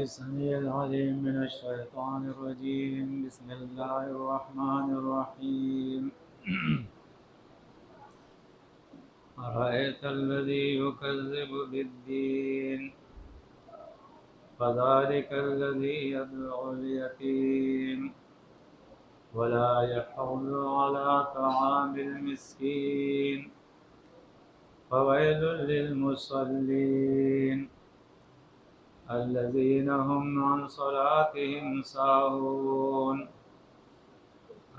السميع العليم من الشيطان الرجيم. بسم الله الرحمن الرحيم. أرأيت الذي يكذب بالدين فذلك الذي يدعو اليتيم ولا يحض على طعام المسكين فويل للمصلين الذين هم عن صلاتهم ساهون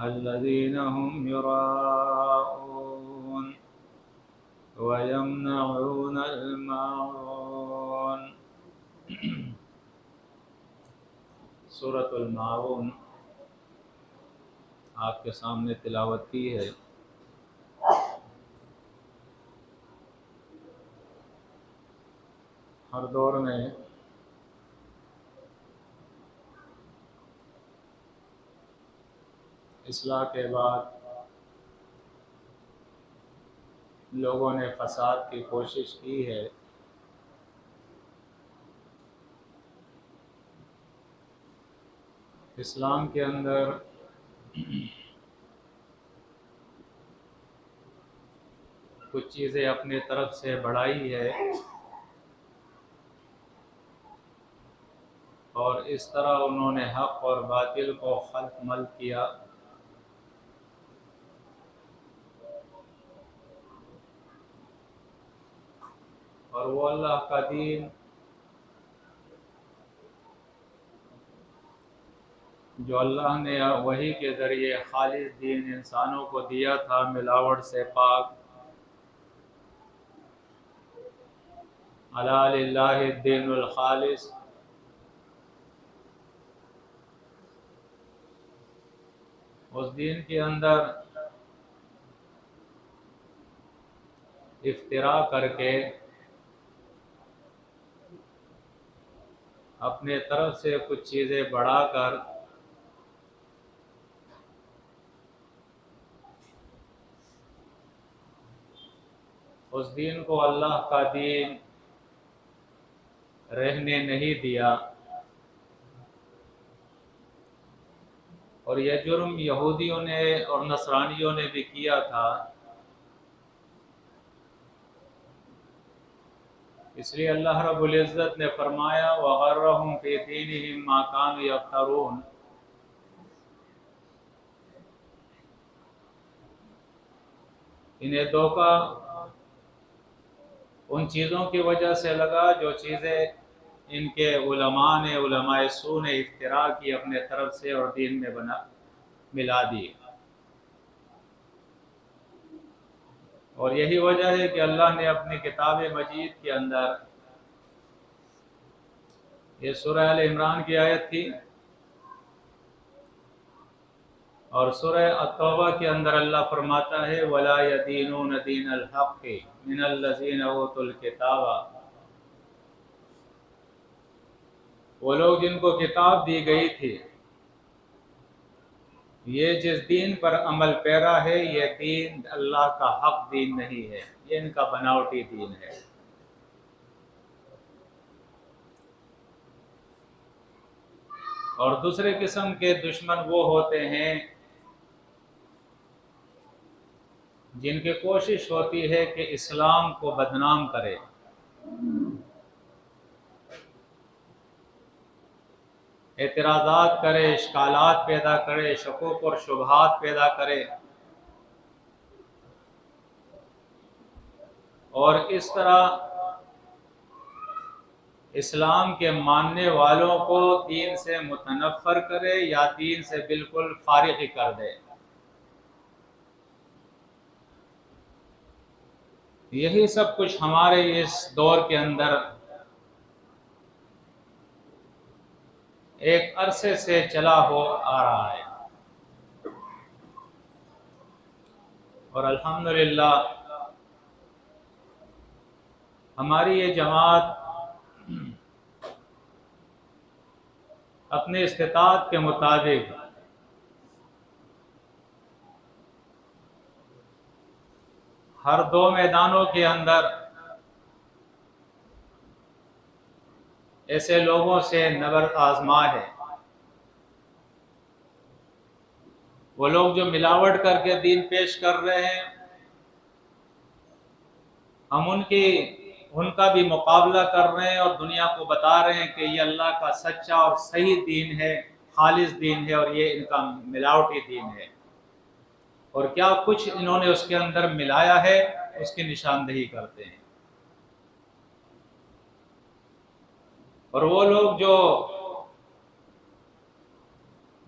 الذين هم يراءون ويمنعون الماعون. سورۃ الماعون آپ کے سامنے تلاوت کی ہے. ہر دور میں اصلاح کے بعد لوگوں نے فساد کی کوشش کی ہے. اسلام کے اندر کچھ چیزیں اپنے طرف سے بڑھائی ہے اور اس طرح انہوں نے حق اور باطل کو خلط ملط کیا. اور وہ اللہ کا دین جو اللہ نے وحی کے ذریعے خالص دین انسانوں کو دیا تھا، ملاوٹ سے پاک، الا للہ الدین الخالص، اس دین کے اندر افتراء کر کے اپنے طرف سے کچھ چیزیں بڑھا کر اس دین کو اللہ کا دین رہنے نہیں دیا. اور یہ جرم یہودیوں نے اور نصرانیوں نے بھی کیا تھا. اس لیے اللہ رب العزت نے فرمایا وَغَرَّهُمْ فِي دِينِهِمْ مَا كَانُوا يَفْتَرُونَ. انہیں دھوکہ ان چیزوں کی وجہ سے لگا جو چیزیں ان کے علماء سو نے اختراع کی اپنے طرف سے اور دین میں ملا دی. اور یہی وجہ ہے کہ اللہ نے اپنی کتاب مجید کے اندر، یہ سورہ آل عمران کی آیت تھی، اور سورہ التوبہ کے اندر اللہ فرماتا ہے وَلَا يَدِينُونَ دِينَ الْحَقِّ مِنَ الَّذِينَ أُوتُوا الْكِتَابَ. وہ لوگ جن کو کتاب دی گئی تھی، یہ جس دین پر عمل پیرا ہے، یہ دین اللہ کا حق دین نہیں ہے، یہ ان کا بناوٹی دین ہے. اور دوسرے قسم کے دشمن وہ ہوتے ہیں جن کی کوشش ہوتی ہے کہ اسلام کو بدنام کرے، اعتراضات کرے، اشکالات پیدا کرے، شکوک اور شبہات پیدا کرے، اور اس طرح اسلام کے ماننے والوں کو دین سے متنفر کرے یا دین سے بالکل فارغ کر دے. یہی سب کچھ ہمارے اس دور کے اندر ایک عرصے سے چلا ہو آ رہا ہے. اور الحمدللہ ہماری یہ جماعت اپنے استطاعت کے مطابق ہر دو میدانوں کے اندر ایسے لوگوں سے نبرد آزما ہے۔ وہ لوگ جو ملاوٹ کر کے دین پیش کر رہے ہیں، ہم ان کا بھی مقابلہ کر رہے ہیں اور دنیا کو بتا رہے ہیں کہ یہ اللہ کا سچا اور صحیح دین ہے، خالص دین ہے، اور یہ ان کا ملاوٹی دین ہے، اور کیا کچھ انہوں نے اس کے اندر ملایا ہے اس کی نشاندہی کرتے ہیں۔ اور وہ لوگ جو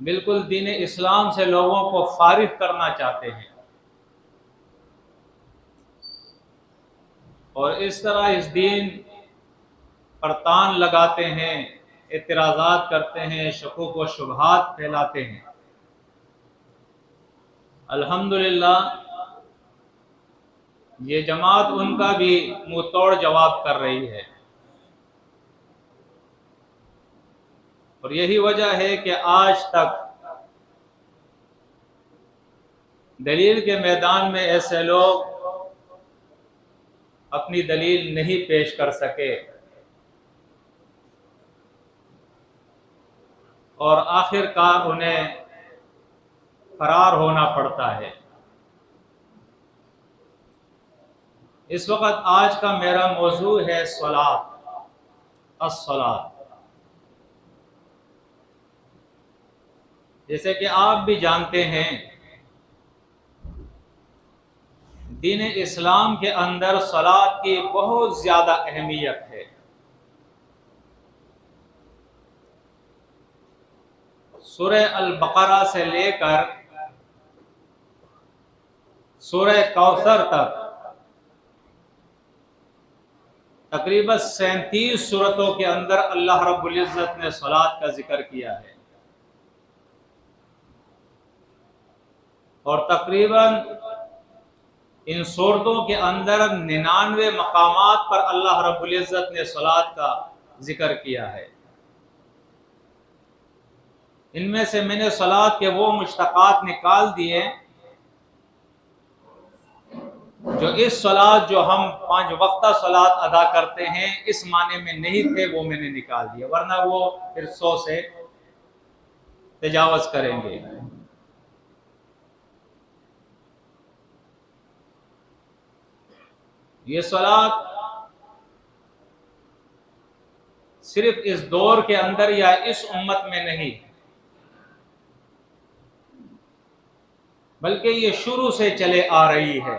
بالکل دین اسلام سے لوگوں کو فارغ کرنا چاہتے ہیں اور اس طرح اس دین پر تان لگاتے ہیں، اعتراضات کرتے ہیں، شکوک و شبہات پھیلاتے ہیں، الحمدللہ یہ جماعت ان کا بھی منہ توڑ جواب کر رہی ہے۔ اور یہی وجہ ہے کہ آج تک دلیل کے میدان میں ایسے لوگ اپنی دلیل نہیں پیش کر سکے، اور آخر کار انہیں فرار ہونا پڑتا ہے۔ اس وقت آج کا میرا موضوع ہے صلاۃ، الصلاۃ۔ جیسے کہ آپ بھی جانتے ہیں، دین اسلام کے اندر صلاۃ کی بہت زیادہ اہمیت ہے۔ سورہ البقرہ سے لے کر سورہ کوثر تک تقریباً 37 سورتوں کے اندر اللہ رب العزت نے صلاۃ کا ذکر کیا ہے، اور تقریباً ان صورتوں کے اندر 99 مقامات پر اللہ رب العزت نے صلاۃ کا ذکر کیا ہے۔ ان میں سے میں نے صلاۃ کے وہ مشتقات نکال دیے جو اس صلاۃ جو ہم 5 وقتہ صلاۃ ادا کرتے ہیں اس معنی میں نہیں تھے، وہ میں نے نکال دیے، ورنہ وہ پھر 100 سے تجاوز کریں گے۔ یہ صلاۃ صرف اس دور کے اندر یا اس امت میں نہیں، بلکہ یہ شروع سے چلے آ رہی ہے۔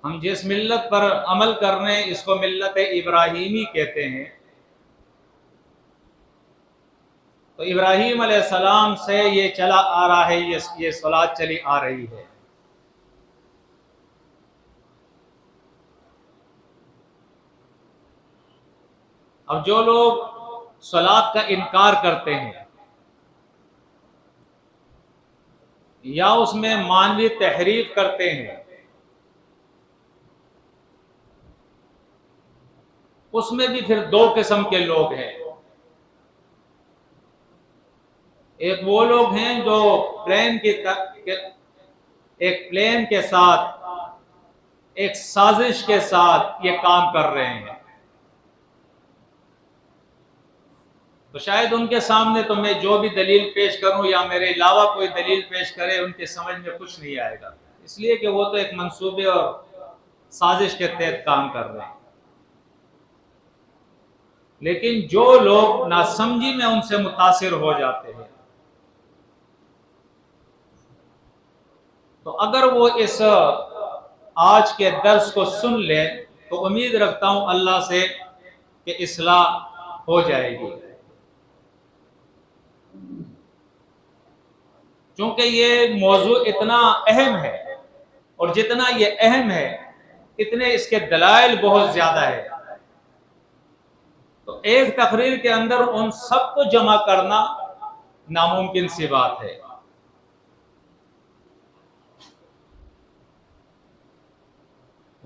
ہم جس ملت پر عمل کر رہے ہیں اس کو ملت ابراہیمی کہتے ہیں، تو ابراہیم علیہ السلام سے یہ چلا آ رہا ہے، یہ صلاۃ چلی آ رہی ہے۔ اب جو لوگ صلاۃ کا انکار کرتے ہیں یا اس میں معنوی تحریف کرتے ہیں، اس میں بھی پھر 2 قسم کے لوگ ہیں۔ ایک وہ لوگ ہیں جو ایک پلان کے ساتھ، ایک سازش کے ساتھ یہ کام کر رہے ہیں، تو شاید ان کے سامنے تو میں جو بھی دلیل پیش کروں یا میرے علاوہ کوئی دلیل پیش کرے ان کے سمجھ میں کچھ نہیں آئے گا، اس لیے کہ وہ تو ایک منصوبے اور سازش کے تحت کام کر رہے ہیں۔ لیکن جو لوگ ناسمجھی میں ان سے متاثر ہو جاتے ہیں، تو اگر وہ اس آج کے درس کو سن لے تو امید رکھتا ہوں اللہ سے کہ اصلاح ہو جائے گی، چونکہ یہ موضوع اتنا اہم ہے، اور جتنا یہ اہم ہے اتنے اس کے دلائل بہت زیادہ ہے، تو ایک تقریر کے اندر ان سب کو جمع کرنا ناممکن سی بات ہے۔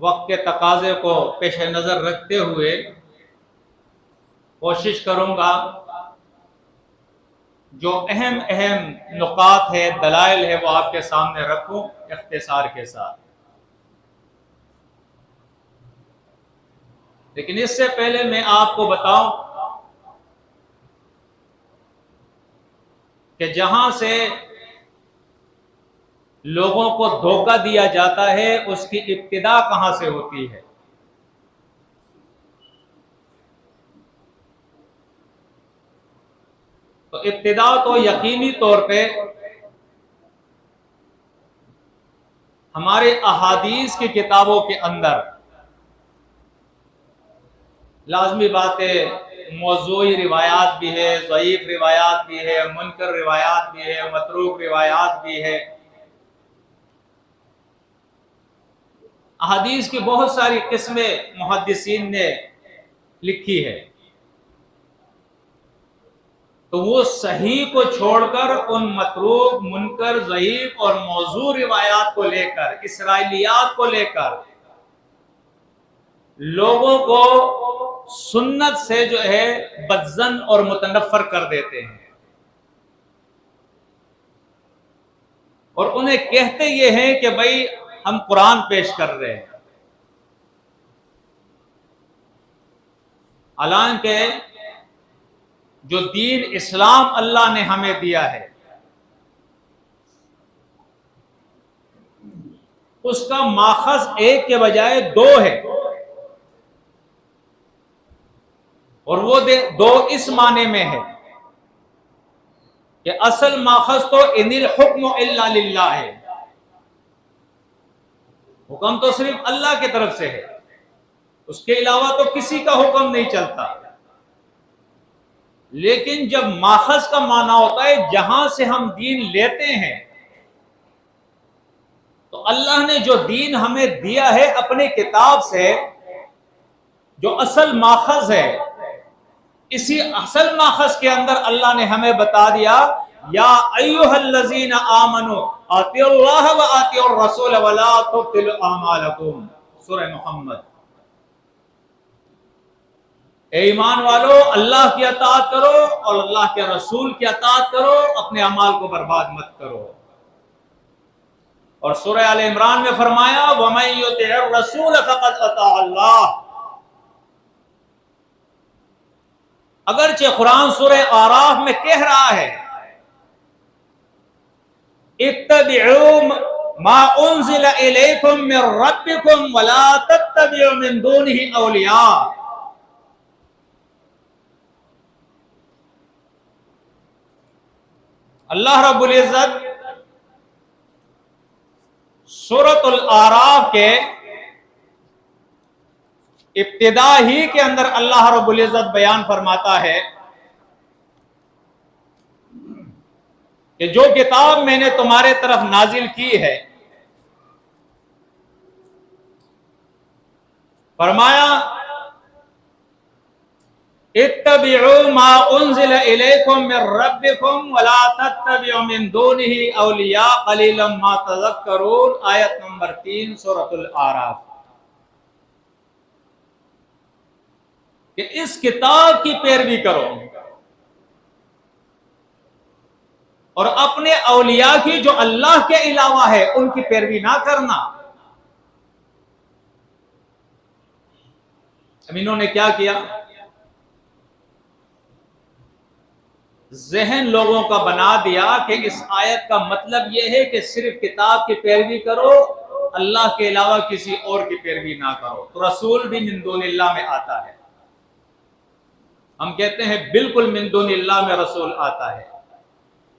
وقت کے تقاضے کو پیش نظر رکھتے ہوئے کوشش کروں گا جو اہم نکات ہے، دلائل ہے، وہ آپ کے سامنے رکھوں اختصار کے ساتھ۔ لیکن اس سے پہلے میں آپ کو بتاؤں کہ جہاں سے لوگوں کو دھوکہ دیا جاتا ہے اس کی ابتدا کہاں سے ہوتی ہے؟ تو ابتدا تو یقینی طور پہ ہمارے احادیث کی کتابوں کے اندر لازمی بات ہے، موضوعی روایات بھی ہے، ضعیف روایات بھی ہے، منکر روایات بھی ہے، متروک روایات بھی ہے، احادیث کی بہت ساری قسمیں محدثین نے لکھی ہے۔ تو وہ صحیح کو چھوڑ کر ان متروک، منکر، ضعیف اور موضوع روایات کو لے کر، اسرائیلیات کو لے کر لوگوں کو سنت سے جو ہے بدظن اور متنفر کر دیتے ہیں، اور انہیں کہتے یہ ہیں کہ بھائی ہم قرآن پیش کر رہے ہیں، حالانکہ جو دین اسلام اللہ نے ہمیں دیا ہے اس کا ماخذ ایک کے بجائے دو ہے، اور وہ دو اس معنی میں ہے کہ اصل ماخذ تو ان الحکم الا للہ ہے، حکم تو صرف اللہ کی طرف سے ہے، اس کے علاوہ تو کسی کا حکم نہیں چلتا۔ لیکن جب ماخذ کا معنی ہوتا ہے جہاں سے ہم دین لیتے ہیں، تو اللہ نے جو دین ہمیں دیا ہے اپنی کتاب سے، جو اصل ماخذ ہے، اسی اصل ماخذ کے اندر اللہ نے ہمیں بتا دیا، یا ایھا الذین آمنوا اطیعوا اللہ واطیعوا الرسول ولا تبطلوا اعمالکم، سورہ محمد۔ اے ایمان والو، اللہ کی اطاعت کرو اور اللہ کے رسول کی اطاعت کرو، اپنے اعمال کو برباد مت کرو۔ اور سورہ آل عمران میں فرمایا وَمَن يُطِعِ الرَّسُولَ فَقَدْ أَطَاعَ اللَّهَ۔ اگرچہ قرآن سورہ اعراف میں کہہ رہا ہے اتبعوا ما انزل الیکم من ربکم ولا تتبعوا من دونه اولیاء، اللہ رب العزت سورۃ الاعراف کے ابتدا ہی کے اندر اللہ رب العزت بیان فرماتا ہے کہ جو کتاب میں نے تمہارے طرف نازل کی ہے، فرمایا اتبعوا ما انزل الیکم من ربکم ولا تتبعوا من دونه اولیاء قلیلا ما تذکرون، آیت نمبر 3 سورۃ الاعراف، کہ اس کتاب کی پیروی کرو اور اپنے اولیاء کی جو اللہ کے علاوہ ہے ان کی پیروی نہ کرنا۔ اب انہوں نے کیا کیا؟ ذہن لوگوں کا بنا دیا کہ اس آیت کا مطلب یہ ہے کہ صرف کتاب کی پیروی کرو، اللہ کے علاوہ کسی اور کی پیروی نہ کرو۔ تو رسول بھی من دون اللہ میں آتا ہے، ہم کہتے ہیں بالکل من دون اللہ میں رسول آتا ہے،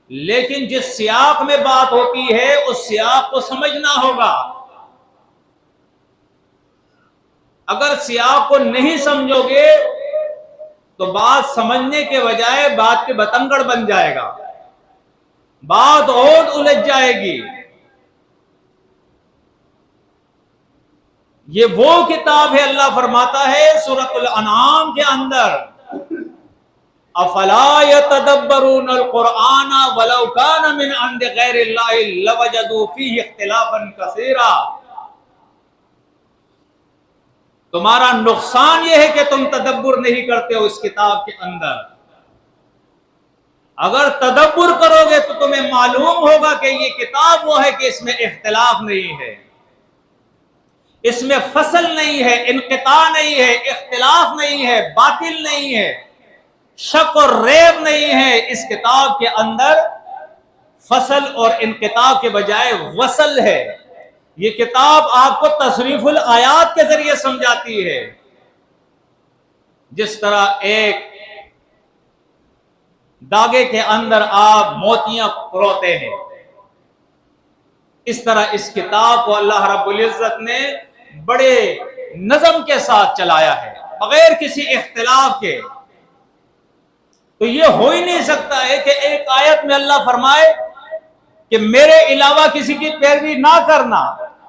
لیکن جس سیاق میں بات ہوتی ہے اس سیاق کو سمجھنا ہوگا۔ اگر سیاق کو نہیں سمجھو گے تو بات سمجھنے کے بجائے بات کے بتنگڑ بن جائے گا، بات اور الجھ جائے گی۔ یہ وہ کتاب ہے، اللہ فرماتا ہے سورۃ الانعام کے اندر افلا يتدبرون القرآن ولو كان من عند غیر اللہ لوجدوا فیہ اختلافا کثیرا، تمہارا نقصان یہ ہے کہ تم تدبر نہیں کرتے ہو اس کتاب کے اندر۔ اگر تدبر کرو گے تو تمہیں معلوم ہوگا کہ یہ کتاب وہ ہے کہ اس میں اختلاف نہیں ہے، اس میں فصل نہیں ہے، انقطاع نہیں ہے، اختلاف نہیں ہے، باطل نہیں ہے، شک اور ریب نہیں ہے۔ اس کتاب کے اندر فصل اور انقطاع کے بجائے وصل ہے۔ یہ کتاب آپ کو تصریف الآیات کے ذریعے سمجھاتی ہے۔ جس طرح ایک داغے کے اندر آپ موتیاں پروتے ہیں، اس طرح اس کتاب کو اللہ رب العزت نے بڑے نظم کے ساتھ چلایا ہے، بغیر کسی اختلاف کے۔ تو یہ ہو ہی نہیں سکتا ہے کہ ایک آیت میں اللہ فرمائے کہ میرے علاوہ کسی کی پیروی نہ کرنا،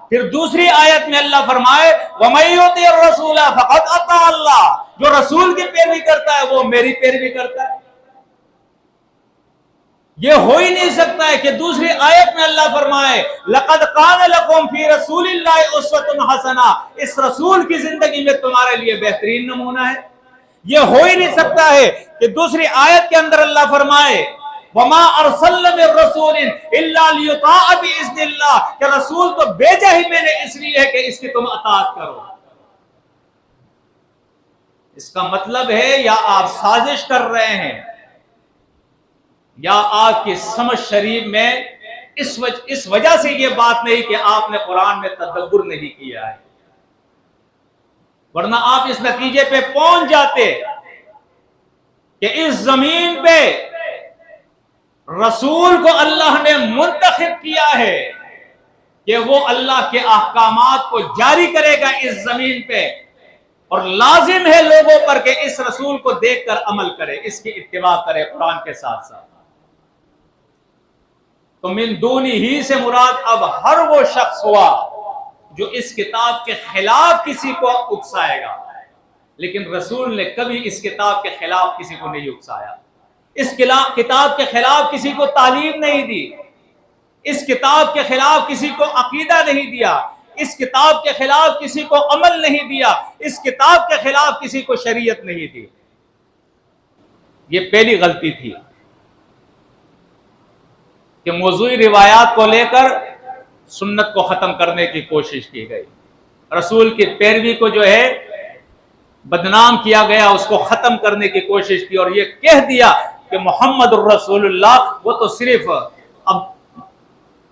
پھر دوسری آیت میں اللہ فرمائے وَمَن يُطِعِ الرَّسُولَ فَقَدْ أَطَاعَ اللَّهَ، جو رسول کی پیروی کرتا ہے وہ میری پیروی کرتا ہے۔ یہ ہو ہی نہیں سکتا ہے کہ دوسری آیت میں اللہ فرمائے لَقَدْ كَانَ لَكُمْ فِي رَسُولِ اللَّهِ أُسْوَةٌ حَسَنَةٌ، اس رسول کی زندگی میں تمہارے لیے بہترین نمونہ ہے۔ یہ ہو ہی نہیں سکتا ہے کہ دوسری آیت کے اندر اللہ فرمائے وَمَا أَرْسَلْنَا مِن رَّسُولٍ إِلَّا لِيُطَاعَ بِإِذْنِ اللَّهِ، کہ رسول تو بھیجا ہی میں نے اس لیے کہ اس کی تم اطاعت کرو۔ اس کا مطلب ہے یا آپ سازش کر رہے ہیں یا آپ کی سمجھ شریف میں اس وجہ سے یہ بات نہیں کہ آپ نے قرآن میں تدبر نہیں کیا ہے، ورنہ آپ اس نتیجے پہ پہنچ جاتے کہ اس زمین پہ رسول کو اللہ نے منتخب کیا ہے کہ وہ اللہ کے احکامات کو جاری کرے گا اس زمین پہ، اور لازم ہے لوگوں پر کہ اس رسول کو دیکھ کر عمل کرے، اس کی اتباع کرے قرآن کے ساتھ ساتھ۔ تو من دونی ہی سے مراد اب ہر وہ شخص ہوا جو اس کتاب کے خلاف کسی کو اکسائے گا، لیکن رسول نے کبھی اس کتاب کے خلاف کسی کو نہیں اکسایا، اس کتاب کے خلاف کسی کو تعلیم نہیں دی، اس کتاب کے خلاف کسی کو عقیدہ نہیں دیا، اس کتاب کے خلاف کسی کو عمل نہیں دیا، اس کتاب کے خلاف کسی کو شریعت نہیں دی۔ یہ پہلی غلطی تھی کہ موضوعی روایات کو لے کر سنت کو ختم کرنے کی کوشش کی گئی، رسول کی پیروی کو جو ہے بدنام کیا گیا، اس کو ختم کرنے کی کوشش کی، اور یہ کہہ دیا کہ محمد الرسول اللہ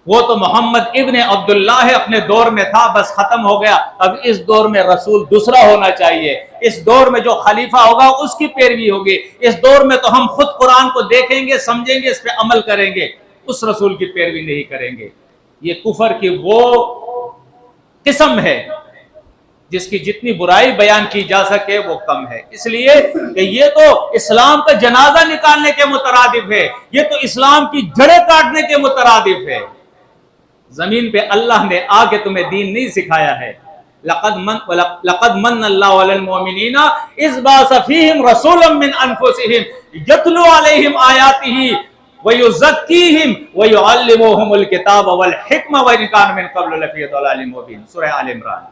وہ تو محمد ابن عبداللہ ہے، اپنے دور میں تھا، بس ختم ہو گیا، اب اس دور میں رسول دوسرا ہونا چاہیے، اس دور میں جو خلیفہ ہوگا اس کی پیروی ہوگی، اس دور میں تو ہم خود قرآن کو دیکھیں گے، سمجھیں گے، اس پہ عمل کریں گے، اس رسول کی پیروی نہیں کریں گے۔ یہ کفر کی وہ قسم ہے جس کی جتنی برائی بیان کی جا سکے وہ کم ہے، اس لیے کہ یہ تو اسلام کا جنازہ نکالنے کے مترادف ہے، یہ تو اسلام کی جڑیں کاٹنے کے مترادف ہے۔ زمین پہ اللہ نے آ کے تمہیں دین نہیں سکھایا ہے۔ لقد من اللہ علی المؤمنین اذ بعث فیہم رسولا من انفسہم یتلو علیہم آیاتہ ویزکیہم ویعلمہم الکتاب والحکمہ وان کانوا من قبل لفی ضلال مبین، سورہ آل عمران۔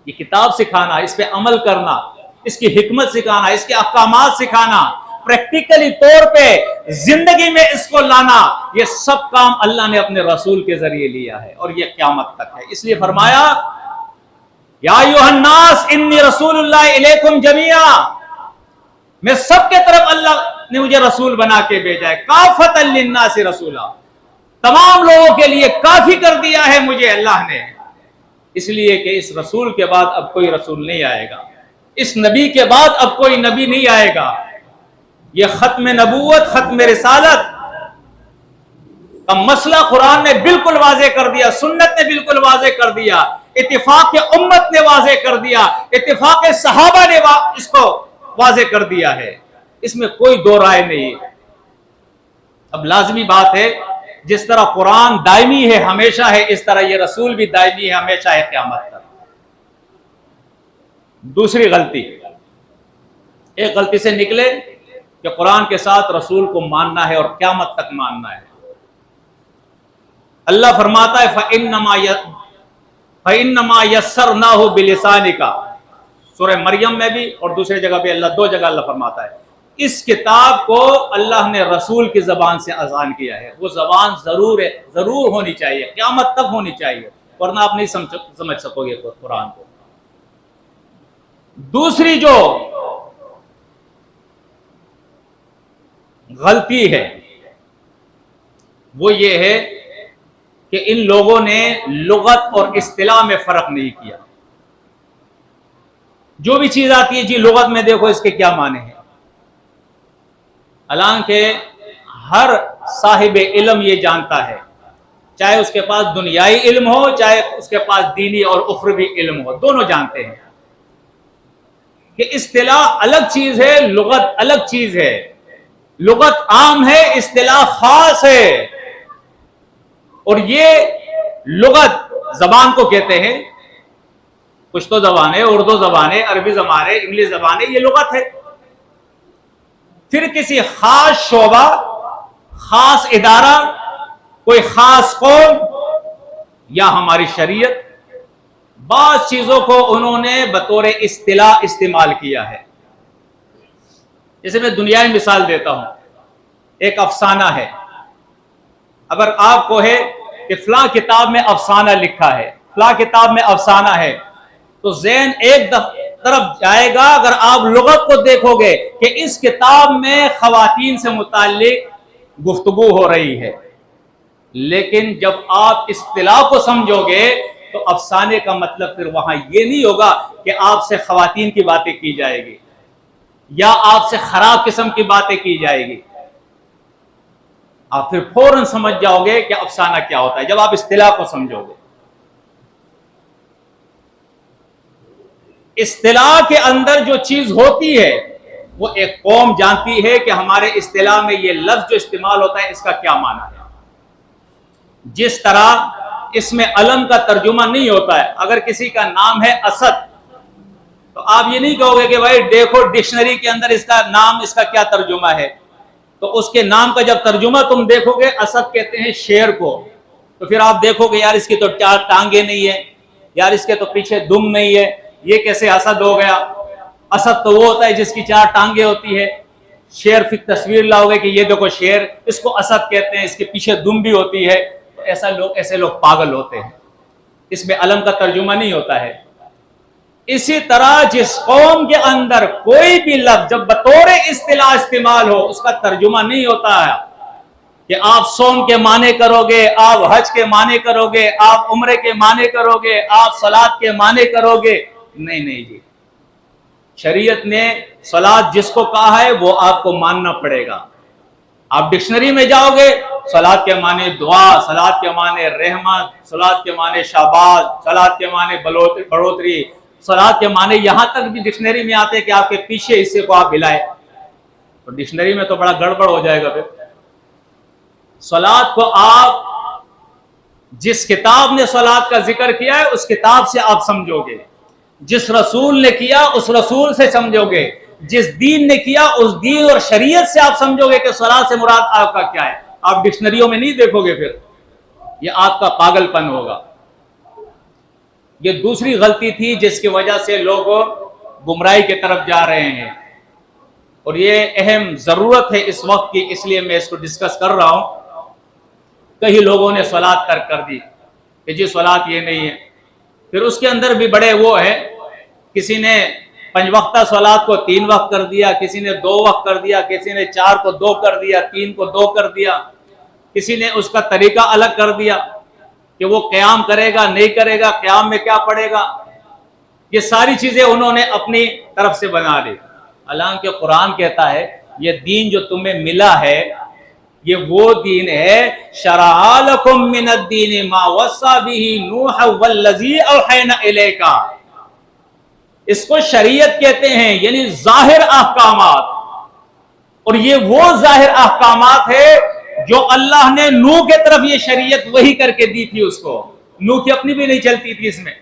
یہ کتاب سکھانا، اس پہ عمل کرنا، اس کی حکمت سکھانا، اس کے احکامات سکھانا، پریکٹیکلی طور پہ زندگی میں اس کو لانا، یہ سب کام اللہ نے اپنے رسول کے ذریعے لیا ہے، اور یہ قیامت تک ہے۔ اس لیے فرمایا یا ایھا الناس انی رسول اللہ الیکم جمیعا، میں سب کے طرف اللہ نے مجھے رسول بنا کے بھیجا ہے، کافۃ للناس رسولا، تمام لوگوں کے لیے کافی کر دیا ہے مجھے اللہ نے، اس لیے کہ اس رسول کے بعد اب کوئی رسول نہیں آئے گا، اس نبی کے بعد اب کوئی نبی نہیں آئے گا۔ یہ ختم نبوت، ختم رسالت کا مسئلہ قرآن نے بالکل واضح کر دیا، سنت نے بالکل واضح کر دیا، اتفاق امت نے واضح کر دیا، اتفاق صحابہ نے اس کو واضح کر دیا ہے، اس میں کوئی دو رائے نہیں۔ اب لازمی بات ہے جس طرح قرآن دائمی ہے، ہمیشہ ہے، اس طرح یہ رسول بھی دائمی ہے، ہمیشہ ہے، قیامت تک۔ دوسری غلطی، ایک غلطی سے نکلے کہ قرآن کے ساتھ رسول کو ماننا ہے اور قیامت تک ماننا ہے۔ اللہ فرماتا ہے فَإِنَّمَا يَسَّرْنَاهُ بِلِسَانِكَ، سورہ مریم میں بھی اور دوسری جگہ بھی اللہ، دو جگہ اللہ فرماتا ہے اس کتاب کو اللہ نے رسول کی زبان سے آسان کیا ہے، وہ زبان ضرور ہونی چاہیے، قیامت تک ہونی چاہیے۔ ورنہ آپ نہیں سمجھ سکو گے قرآن کو۔ دوسری جو غلطی ہے وہ یہ ہے کہ ان لوگوں نے لغت اور اصطلاح میں فرق نہیں کیا۔ جو بھی چیز آتی ہے جی لغت میں دیکھو اس کے کیا معنی ہیں، حالانکہ ہر صاحب علم یہ جانتا ہے، چاہے اس کے پاس دنیائی علم ہو چاہے اس کے پاس دینی اور اخروی علم ہو، دونوں جانتے ہیں کہ اصطلاح الگ چیز ہے، لغت الگ چیز ہے۔ لغت عام ہے، اصطلاح خاص ہے، اور یہ لغت زبان کو کہتے ہیں، پشتو زبان ہے، اردو زبان ہے، عربی زبان ہے، انگلش زبان ہے، یہ لغت ہے۔ پھر کسی خاص شعبہ، خاص ادارہ، کوئی خاص قوم یا ہماری شریعت، بعض چیزوں کو انہوں نے بطور اصطلاح استعمال کیا ہے۔ جیسے میں دنیائی مثال دیتا ہوں، ایک افسانہ ہے، اگر آپ کو ہے کہ فلاں کتاب میں افسانہ لکھا ہے، فلاں کتاب میں افسانہ ہے، تو ذہن ایک طرف جائے گا اگر آپ لغت کو دیکھو گے کہ اس کتاب میں خواتین سے متعلق گفتگو ہو رہی ہے، لیکن جب آپ اصطلاح کو سمجھو گے تو افسانے کا مطلب پھر وہاں یہ نہیں ہوگا کہ آپ سے خواتین کی باتیں کی جائے گی یا آپ سے خراب قسم کی باتیں کی جائے گی، آپ پھر فوراً سمجھ جاؤ گے کہ افسانہ کیا ہوتا ہے جب آپ اصطلاح کو سمجھو گے۔ اصطلاح کے اندر جو چیز ہوتی ہے وہ ایک قوم جانتی ہے کہ ہمارے اصطلاح میں یہ لفظ جو استعمال ہوتا ہے اس کا کیا معنی ہے۔ جس طرح اس میں علم کا ترجمہ نہیں ہوتا ہے، اگر کسی کا نام ہے اسد تو آپ یہ نہیں کہو گے کہ بھائی دیکھو ڈکشنری کے اندر اس کا نام اس کا کیا ترجمہ ہے، تو اس کے نام کا جب ترجمہ تم دیکھو گے، اسد کہتے ہیں شیر کو، تو پھر آپ دیکھو گے یار اس کی تو 4 ٹانگیں نہیں ہے، یار اس کے تو پیچھے دم نہیں ہے، یہ کیسے اسد ہو گیا؟ اسد تو وہ ہوتا ہے جس کی 4 ٹانگیں ہوتی ہے، شیر پھر تصویر لاؤ گے کہ یہ دیکھو شیر، اس کو اسد کہتے ہیں، اس کے پیچھے دم بھی ہوتی ہے، تو ایسے لوگ پاگل ہوتے ہیں، اس میں علم کا ترجمہ نہیں ہوتا ہے۔ اسی طرح جس قوم کے اندر کوئی بھی لفظ جب بطور اصطلاح استعمال ہو اس کا ترجمہ نہیں ہوتا ہے کہ آپ صوم کے معنی کرو گے، آپ حج کے معنی کرو گے، آپ عمرے کے معنی کرو گے، آپ صلاۃ کے معنی کرو گے، نہیں جی، شریعت نے صلاۃ جس کو کہا ہے وہ آپ کو ماننا پڑے گا۔ آپ ڈکشنری میں جاؤ گے، صلاۃ کے معنی دعا، صلاۃ کے معنی رحمت، صلاۃ کے معنی شاباش، صلاۃ کے معنی بڑھوتری، صلاۃ کے معنی یہاں تک بھی ڈکشنری میں آتے ہیں کہ آپ کے پیچھے حصے کو آپ ہلائیں، تو ڈکشنری میں تو بڑا گڑبڑ ہو جائے گا۔ پھر صلاۃ کو آپ جس کتاب نے صلاۃ کا ذکر کیا ہے اس کتاب سے آپ سمجھو گے، جس رسول نے کیا اس رسول سے سمجھو گے، جس دین نے کیا اس دین اور شریعت سے آپ سمجھو گے کہ صلاۃ سے مراد آپ کا کیا ہے۔ آپ ڈکشنریوں میں نہیں دیکھو گے، پھر یہ آپ کا پاگل پن ہوگا۔ یہ دوسری غلطی تھی جس کی وجہ سے لوگ گمراہی کی طرف جا رہے ہیں، اور یہ اہم ضرورت ہے اس وقت کی، اس لیے میں اس کو ڈسکس کر رہا ہوں۔ کئی لوگوں نے صلاۃ ترک کر دی کہ جی صلاۃ یہ نہیں ہے، پھر اس کے اندر بھی بڑے وہ ہے، کسی نے 5 وقتہ صلاۃ کو 3 وقت کر دیا، کسی نے 2 وقت کر دیا، کسی نے 4 کو 2 کر دیا، 3 کو 2 کر دیا، کسی نے اس کا طریقہ الگ کر دیا کہ وہ قیام کرے گا نہیں کرے گا، قیام میں کیا پڑے گا، یہ ساری چیزیں انہوں نے اپنی طرف سے بنا لی۔ حالانکہ قرآن کہتا ہے یہ دین جو تمہیں ملا ہے یہ وہ دین ہے، شرع لکم من الدین ما وصی بہ نوح والذی اوحینا الیک، اس کو شریعت کہتے ہیں، یعنی ظاہر احکامات، اور یہ وہ ظاہر احکامات ہے جو اللہ نے نوح کے طرف یہ شریعت وحی کر کے دی تھی، اس کو نوح کی اپنی بھی نہیں چلتی تھی اس میں،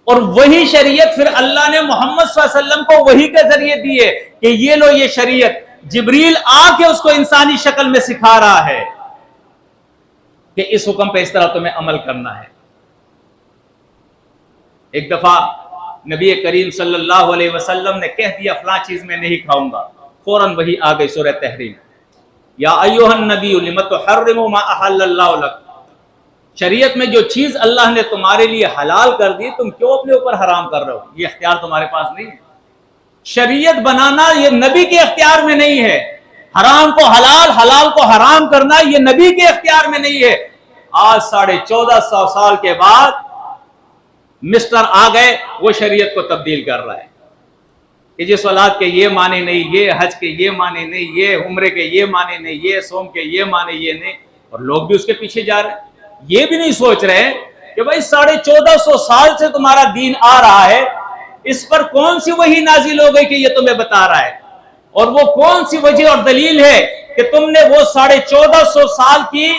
اور وہی شریعت پھر اللہ نے محمد صلی اللہ علیہ وسلم کو وحی کے ذریعے دی ہے کہ یہ لو یہ شریعت، جبریل آ کے اس کو انسانی شکل میں سکھا رہا ہے کہ اس حکم پہ اس طرح تمہیں عمل کرنا ہے۔ ایک دفعہ نبی کریم صلی اللہ علیہ وسلم نے کہہ دیا فلاں چیز میں نہیں کھاؤں گا، فوراً وہی آ گئی سورہ تحریم، یا ایھا النبی لم تحرم ما احل اللہ لک، شریعت میں جو چیز اللہ نے تمہارے لیے حلال کر دی تم کیوں اپنے اوپر حرام کر رہے ہو؟ یہ اختیار تمہارے پاس نہیں ہے۔ شریعت بنانا یہ نبی کے اختیار میں نہیں ہے، حرام کو حلال، حلال کو حرام کرنا یہ نبی کے اختیار میں نہیں ہے۔ آج 1450 سال کے بعد مسٹر آ گئے، وہ شریعت کو تبدیل کر رہا ہے کہ جی صلاۃ کے یہ معنی نہیں، یہ حج کے یہ معنی نہیں، یہ عمرے کے یہ معنی نہیں، یہ صوم کے یہ معنی یہ نہیں، اور لوگ بھی اس کے پیچھے جا رہے ہیں۔ یہ بھی نہیں سوچ رہے کہ بھائی 1450 سال سے تمہارا دین آ رہا ہے، اس پر کون سی وحی نازل ہو گئی کہ یہ تمہیں بتا رہا ہے، اور وہ کون سی وجہ اور دلیل ہے کہ تم نے وہ 1450 سال کی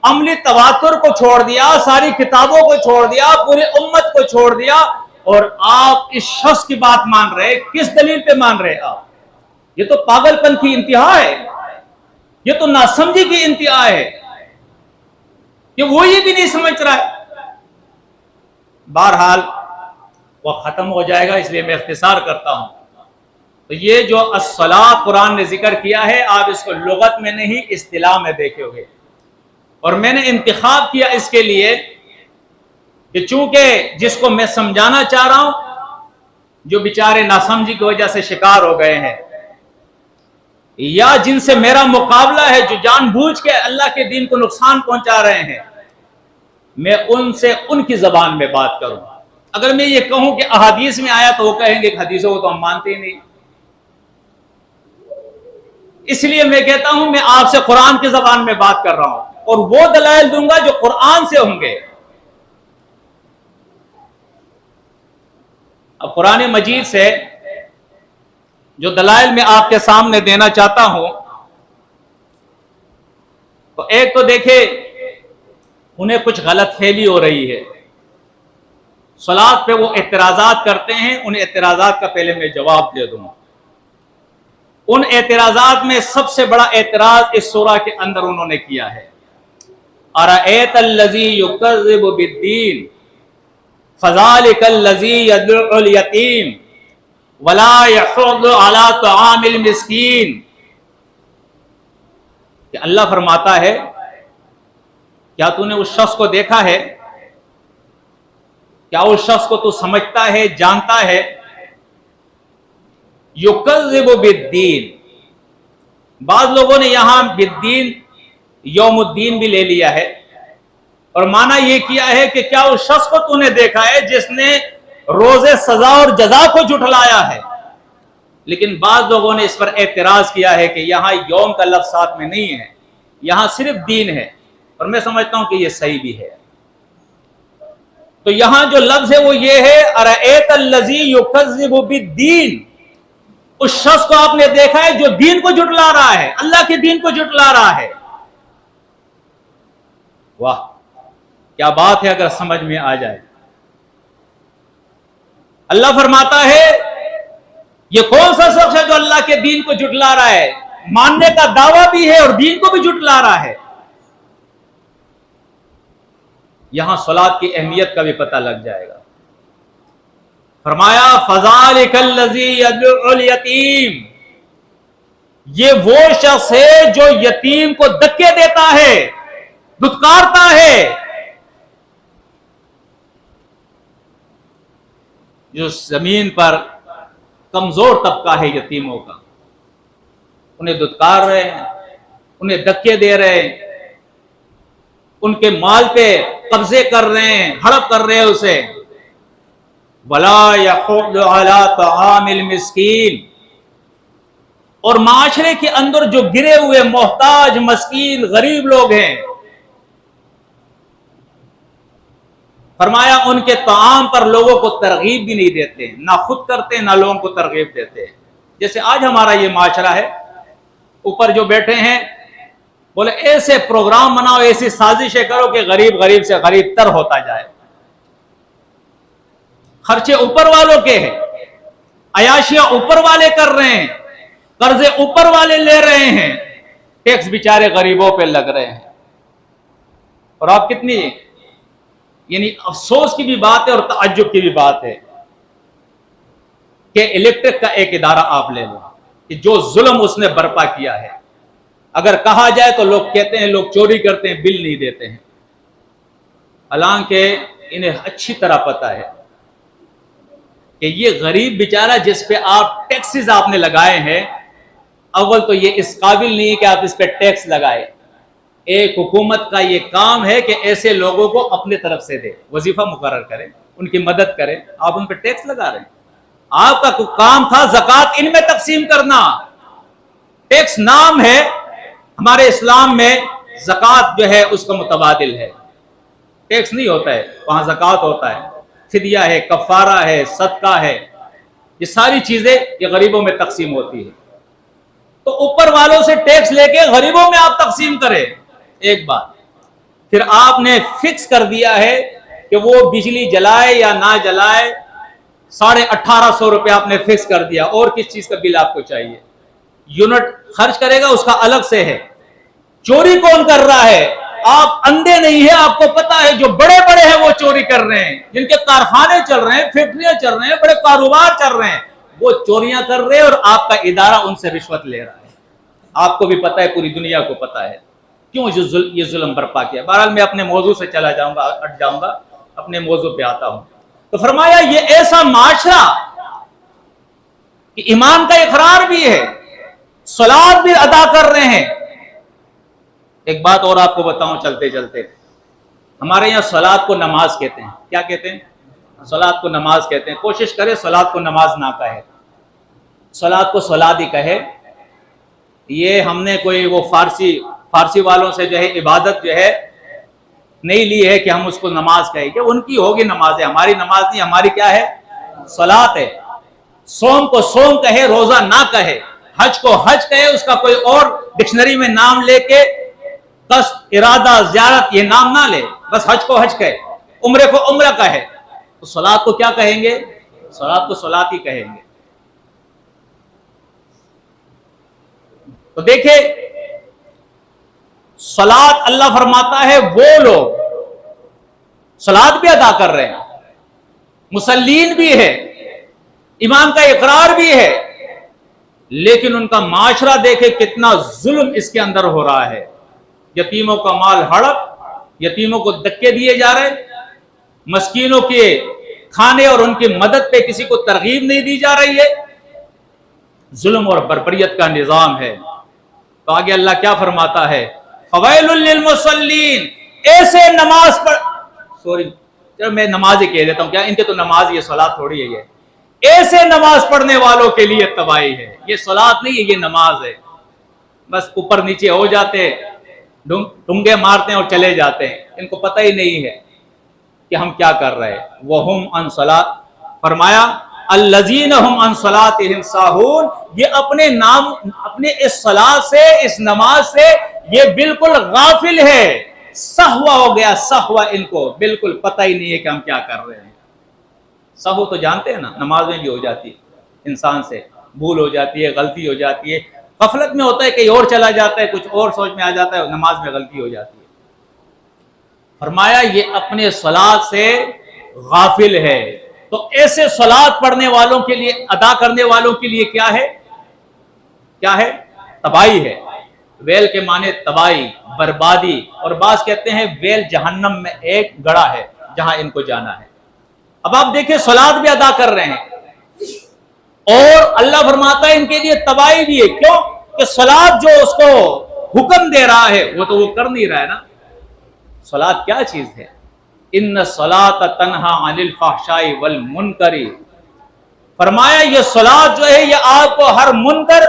عملی تواتر کو چھوڑ دیا، ساری کتابوں کو چھوڑ دیا، پوری امت کو چھوڑ دیا، اور آپ اس شخص کی بات مان رہے؟ کس دلیل پہ مان رہے آپ؟ یہ تو پاگل پن کی انتہا ہے، یہ تو ناسمجھی کی انتہا ہے کہ وہ یہ بھی نہیں سمجھ رہا ہے۔ بہرحال وہ ختم ہو جائے گا، اس لیے میں اختصار کرتا ہوں۔ تو یہ جو الصلاۃ قرآن نے ذکر کیا ہے، آپ اس کو لغت میں نہیں اصطلاح میں دیکھو گے، اور میں نے انتخاب کیا اس کے لیے کہ چونکہ جس کو میں سمجھانا چاہ رہا ہوں، جو بیچارے ناسمجھی کی وجہ سے شکار ہو گئے ہیں، یا جن سے میرا مقابلہ ہے، جو جان بوجھ کے اللہ کے دین کو نقصان پہنچا رہے ہیں، میں ان سے ان کی زبان میں بات کروں۔ اگر میں یہ کہوں کہ احادیث میں آیا تو وہ کہیں گے کہ حدیثوں کو تو ہم مانتے ہی نہیں، اس لیے میں کہتا ہوں میں آپ سے قرآن کی زبان میں بات کر رہا ہوں، اور وہ دلائل دوں گا جو قرآن سے ہوں گے۔ اب قرآن مجید سے جو دلائل میں آپ کے سامنے دینا چاہتا ہوں، تو ایک تو دیکھیں انہیں کچھ غلط فہمی ہو رہی ہے، صلاۃ پہ وہ اعتراضات کرتے ہیں، ان اعتراضات کا پہلے میں جواب دے دوں۔ ان اعتراضات میں سب سے بڑا اعتراض اس سورہ کے اندر انہوں نے کیا ہے، ارأیت الذی یکذب بالدین فذلک الذی یدعو الیتیم ولا یحض علی طعام المسکین، کہ اللہ فرماتا ہے کیا تو نے اس شخص کو دیکھا ہے، کیا اس شخص کو تو سمجھتا ہے، جانتا ہے؟ یکذب بالدین، بعض لوگوں نے یہاں بالدین یوم الدین بھی لے لیا ہے، اور معنی یہ کیا ہے کہ کیا اس شخص کو تو نے دیکھا ہے جس نے روز سزا اور جزا کو جھٹلایا ہے۔ لیکن بعض لوگوں نے اس پر اعتراض کیا ہے کہ یہاں یوم کا لفظ ساتھ میں نہیں ہے، یہاں صرف دین ہے، اور میں سمجھتا ہوں کہ یہ صحیح بھی ہے۔ تو یہاں جو لفظ ہے وہ یہ ہے ارأیت الذی یکذب بالدین، اس شخص کو آپ نے دیکھا ہے جو دین کو جھٹلا رہا ہے، اللہ کے دین کو جھٹلا رہا ہے۔ واہ کیا بات ہے اگر سمجھ میں آ جائے۔ اللہ فرماتا ہے یہ کون سا شخص ہے جو اللہ کے دین کو جھٹلا رہا ہے، ماننے کا دعویٰ بھی ہے اور دین کو بھی جھٹلا رہا ہے۔ یہاں صلاۃ کی اہمیت کا بھی پتہ لگ جائے گا۔ فرمایا فذلک الذی یدعو الیتیم، یہ وہ شخص ہے جو یتیم کو دھکے دیتا ہے، دھتکارتا ہے، جو زمین پر کمزور طبقہ ہے یتیموں کا، انہیں دھتکار رہے ہیں، انہیں دھکے دے رہے ہیں، ان کے مال پہ قبضے کر رہے ہیں، ہڑپ کر رہے ہیں اسے۔ وَلَا يَحُضُّ عَلَىٰ طَعَامِ الْمِسْكِينِ، اور معاشرے کے اندر جو گرے ہوئے محتاج مسکین غریب لوگ ہیں، فرمایا ان کے طعام پر لوگوں کو ترغیب بھی نہیں دیتے، نہ خود کرتے نہ لوگوں کو ترغیب دیتے۔ جیسے آج ہمارا یہ معاشرہ ہے، اوپر جو بیٹھے ہیں بولے ایسے پروگرام بناؤ، ایسی سازشیں کرو کہ غریب غریب سے غریب تر ہوتا جائے۔ خرچے اوپر والوں کے ہیں، عیاشیاں اوپر والے کر رہے ہیں، قرضے اوپر والے لے رہے ہیں، ٹیکس بیچارے غریبوں پہ لگ رہے ہیں۔ اور آپ کتنی یعنی افسوس کی بھی بات ہے اور تعجب کی بھی بات ہے کہ الیکٹرک کا ایک ادارہ آپ لے لو کہ جو ظلم اس نے برپا کیا ہے، اگر کہا جائے تو لوگ کہتے ہیں لوگ چوری کرتے ہیں، بل نہیں دیتے ہیں۔ حالانکہ انہیں اچھی طرح پتہ ہے کہ یہ غریب بیچارہ جس پہ آپ ٹیکسز آپ نے لگائے ہیں، اول تو یہ اس قابل نہیں کہ آپ اس پہ ٹیکس لگائے. ایک حکومت کا یہ کام ہے کہ ایسے لوگوں کو اپنے طرف سے دے، وظیفہ مقرر کرے، ان کی مدد کرے. آپ ان پہ ٹیکس لگا رہے ہیں. آپ کا کام تھا زکوٰۃ ان میں تقسیم کرنا. ٹیکس نام ہے، ہمارے اسلام میں زکوٰۃ جو ہے اس کا متبادل ہے. ٹیکس نہیں ہوتا ہے، وہاں زکوٰۃ ہوتا ہے، فدیہ ہے، کفارہ ہے، صدقہ ہے. یہ ساری چیزیں یہ غریبوں میں تقسیم ہوتی ہے. تو اوپر والوں سے ٹیکس لے کے غریبوں میں آپ تقسیم کریں، ایک بات. پھر آپ نے فکس کر دیا ہے کہ وہ بجلی جلائے یا نہ جلائے، 1850 روپے آپ نے فکس کر دیا. اور کس چیز کا بل آپ کو چاہیے؟ یونٹ خرچ کرے گا اس کا الگ سے ہے. چوری کون کر رہا ہے؟ آپ اندھے نہیں ہیں، آپ کو پتا ہے جو بڑے بڑے ہیں وہ چوری کر رہے ہیں، جن کے کارخانے چل رہے ہیں، فیکٹریاں چل رہے ہیں، بڑے کاروبار چل رہے ہیں، وہ چوریاں کر رہے ہیں اور آپ کا ادارہ ان سے رشوت لے رہا ہے. آپ کو بھی پتا ہے، پوری دنیا کو پتا ہے کیوں یہ ظلم برپا کیا. بہرحال میں اپنے موضوع سے چلا جاؤں گا، ہٹ جاؤں گا، اپنے موضوع پہ آتا ہوں. تو فرمایا یہ ایسا معاشرہ کہ ایمان کا اقرار بھی ہے، صلات بھی ادا کر رہے ہیں. ایک بات اور آپ کو بتاؤں چلتے چلتے، ہمارے یہاں صلات کو نماز کہتے ہیں. کیا کہتے ہیں؟ صلات کو نماز کہتے ہیں. کوشش کرے صلات کو نماز نہ کہے، صلات کو صلات ہی کہے. یہ ہم نے کوئی وہ فارسی والوں سے جو ہے عبادت جو ہے نہیں لی ہے کہ ہم اس کو نماز کہیں گے. ان کی ہوگی نماز ہے، ہماری نماز نہیں. ہماری کیا ہے؟ صلات ہے. صوم کو صوم کہے، روزہ نہ کہے. حج کو حج کہے، اس کا کوئی اور ڈکشنری میں نام لے کے قصد، ارادہ، زیارت یہ نام نہ لے، بس حج کو حج کہے، عمرے کو عمرہ کہے. تو صلات کو کیا کہیں گے؟ صلات کو صلات ہی کہیں گے. تو دیکھیں، صلات اللہ فرماتا ہے وہ لوگ صلات بھی ادا کر رہے ہیں، مسلین بھی ہے، ایمان کا اقرار بھی ہے، لیکن ان کا معاشرہ دیکھے کتنا ظلم اس کے اندر ہو رہا ہے. یتیموں کا مال ہڑپ، یتیموں کو دھکے دیے جا رہے، مسکینوں کے کھانے اور ان کی مدد پہ کسی کو ترغیب نہیں دی جا رہی ہے. ظلم اور بربریت کا نظام ہے. تو آگے اللہ کیا فرماتا ہے؟ فویل للمصلین، ایسے نماز چلو میں نماز ہی کہہ دیتا ہوں، کیا ان کے تو نماز یہ صلات تھوڑی ہے. ایسے نماز پڑھنے والوں کے لیے تباہی ہے. یہ صلات نہیں ہے، یہ نماز ہے. بس اوپر نیچے ہو جاتے، ڈنگے مارتے ہیں اور چلے جاتے ہیں. ان کو پتہ ہی نہیں ہے کہ ہم کیا کر رہے ہیں. وہم عن صلاۃ، فرمایا الذین ہم عن صلاتہم ساہون، یہ اپنے اس صلاۃ سے، اس نماز سے یہ بالکل غافل ہے. سہوا ہو گیا، سہوا. ان کو بالکل پتہ ہی نہیں ہے کہ ہم کیا کر رہے ہیں. سہو تو جانتے ہیں نا، نماز میں بھی ہو جاتی ہے، انسان سے بھول ہو جاتی ہے، غلطی ہو جاتی ہے. غفلت میں ہوتا ہے، کہیں اور چلا جاتا ہے، کچھ اور سوچ میں آ جاتا ہے، نماز میں غلطی ہو جاتی ہے. فرمایا یہ اپنے صلات سے غافل ہے. تو ایسے صلات پڑھنے والوں کے لیے، ادا کرنے والوں کے لیے کیا ہے؟ کیا ہے؟ تباہی ہے. ویل کے معنی تباہی، بربادی. اور بعض کہتے ہیں ویل جہنم میں ایک گڑھا ہے جہاں ان کو جانا ہے. اب آپ دیکھیں صلات بھی ادا کر رہے ہیں اور اللہ فرماتا ہے ان کے لیے تباہی بھی ہے. کیوں؟ کہ صلات جو اس کو حکم دے رہا ہے وہ تو وہ کر نہیں رہا ہے نا. صلات کیا چیز ہے؟ ان الصلاۃ تنہی عن الفحشاء والمنکر. فرمایا یہ صلات جو ہے یہ آپ کو ہر منکر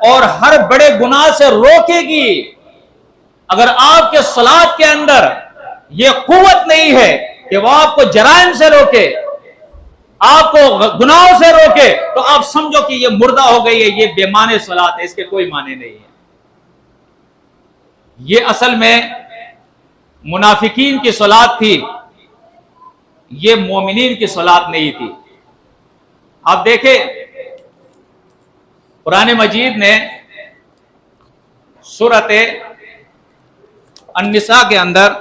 اور ہر بڑے گناہ سے روکے گی. اگر آپ کے صلات کے اندر یہ قوت نہیں ہے کہ وہ آپ کو جرائم سے روکے، آپ کو گناہوں سے روکے، تو آپ سمجھو کہ یہ مردہ ہو گئی ہے، یہ بے معنی صلات ہے، اس کے کوئی معنی نہیں ہے. یہ اصل میں منافقین کی صلات تھی، یہ مومنین کی صلات نہیں تھی. آپ دیکھیں قرآن مجید نے سورۃ النساء کے اندر،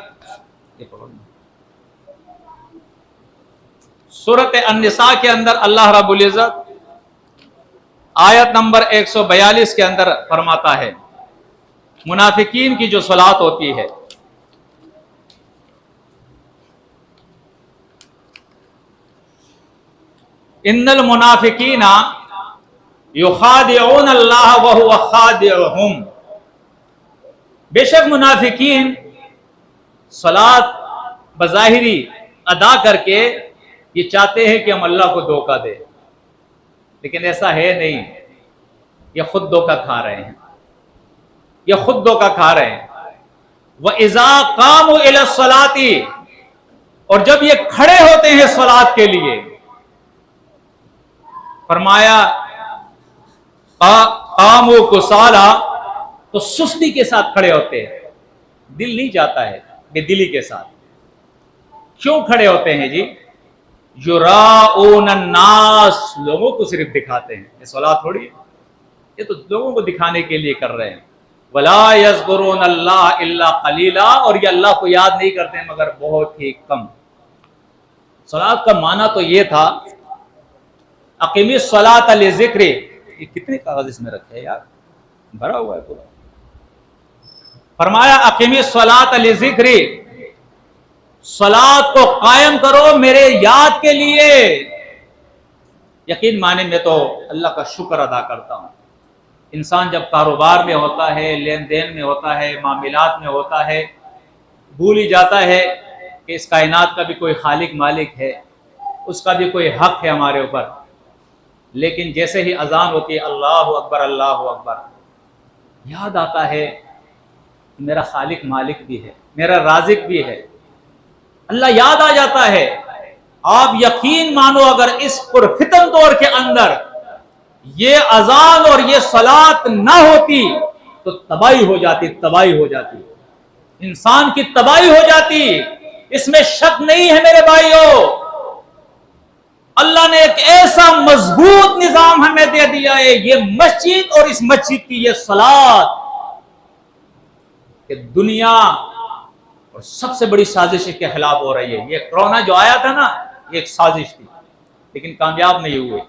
سورۃ النساء کے اندر اللہ رب العزت آیت نمبر 142 کے اندر فرماتا ہے منافقین کی جو صلات ہوتی ہے. ان المنافقین یخادعون اللہ وہو خادعہم، بے شک منافقین صلاۃ بظاہری ادا کر کے یہ چاہتے ہیں کہ ہم اللہ کو دھوکہ دیں، لیکن ایسا ہے نہیں، یہ خود دھوکہ کھا رہے ہیں، یہ خود دھوکہ کھا رہے ہیں۔ وَإِذَا قَامُوا إِلَى الصَّلَاةِ، اور جب یہ کھڑے ہوتے ہیں صلاۃ کے لیے، فرمایا قَامُوا كُسَالَىٰ، تو سستی کے ساتھ کھڑے ہوتے ہیں، دل نہیں جاتا ہے، بے دلی کے ساتھ۔ کیوں کھڑے ہوتے ہیں جی؟ یراؤن الناس، لوگوں کو صرف دکھاتے ہیں، یہ صلاۃ تھوڑی ہے، یہ تو لوگوں کو دکھانے کے لیے کر رہے ہیں۔ ولا یذکرون اللہ الا قلیلا، اور یہ اللہ کو یاد نہیں کرتے ہیں مگر بہت ہی کم۔ صلاۃ کا معنی تو یہ تھا اقیمی الصلاۃ لذکر، یہ کتنے کاغذ اس میں رکھے یار، بھرا ہوا ہے پورا۔ فرمایا اقیمی الصلاۃ لذکر، صلاۃ کو قائم کرو میرے یاد کے لیے۔ یقین معنی میں تو اللہ کا شکر ادا کرتا ہوں۔ انسان جب کاروبار میں ہوتا ہے، لین دین میں ہوتا ہے، معاملات میں ہوتا ہے، بھول ہی جاتا ہے کہ اس کائنات کا بھی کوئی خالق مالک ہے، اس کا بھی کوئی حق ہے ہمارے اوپر۔ لیکن جیسے ہی اذان ہوتی ہے اللہ اکبر اللہ اکبر، یاد آتا ہے میرا خالق مالک بھی ہے، میرا رازق بھی ہے، اللہ یاد آ جاتا ہے۔ آپ یقین مانو اگر اس پرفتن دور کے اندر یہ اذان اور یہ صلاۃ نہ ہوتی تو تباہی ہو جاتی، تباہی ہو جاتی، انسان کی تباہی ہو جاتی، اس میں شک نہیں ہے میرے بھائیوں۔ اللہ نے ایک ایسا مضبوط نظام ہمیں دے دیا ہے، یہ مسجد اور اس مسجد کی یہ صلاۃ، کہ دنیا اور سب سے بڑی سازش کے خلاف ہو رہی ہے۔ یہ کرونا جو آیا تھا نا، یہ ایک سازش تھی، لیکن کامیاب نہیں ہوئے۔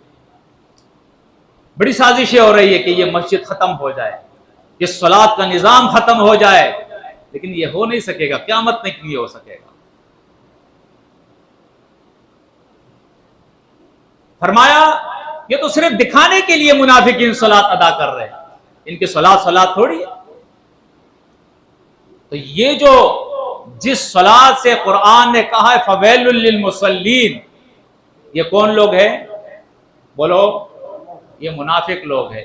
بڑی سازشیں ہو رہی ہے کہ یہ مسجد ختم ہو جائے، یہ صلاۃ کا نظام ختم ہو جائے، لیکن یہ ہو نہیں سکے گا، قیامت تک نہیں ہو سکے گا۔ فرمایا یہ تو صرف دکھانے کے لیے منافقین صلاۃ ادا کر رہے ہیں، ان کی صلاۃ تھوڑی ہے۔ تو یہ جو جس صلاۃ سے قرآن نے کہا ہے فویل للمصلین، یہ کون لوگ ہیں؟ بولو، یہ منافق لوگ ہیں۔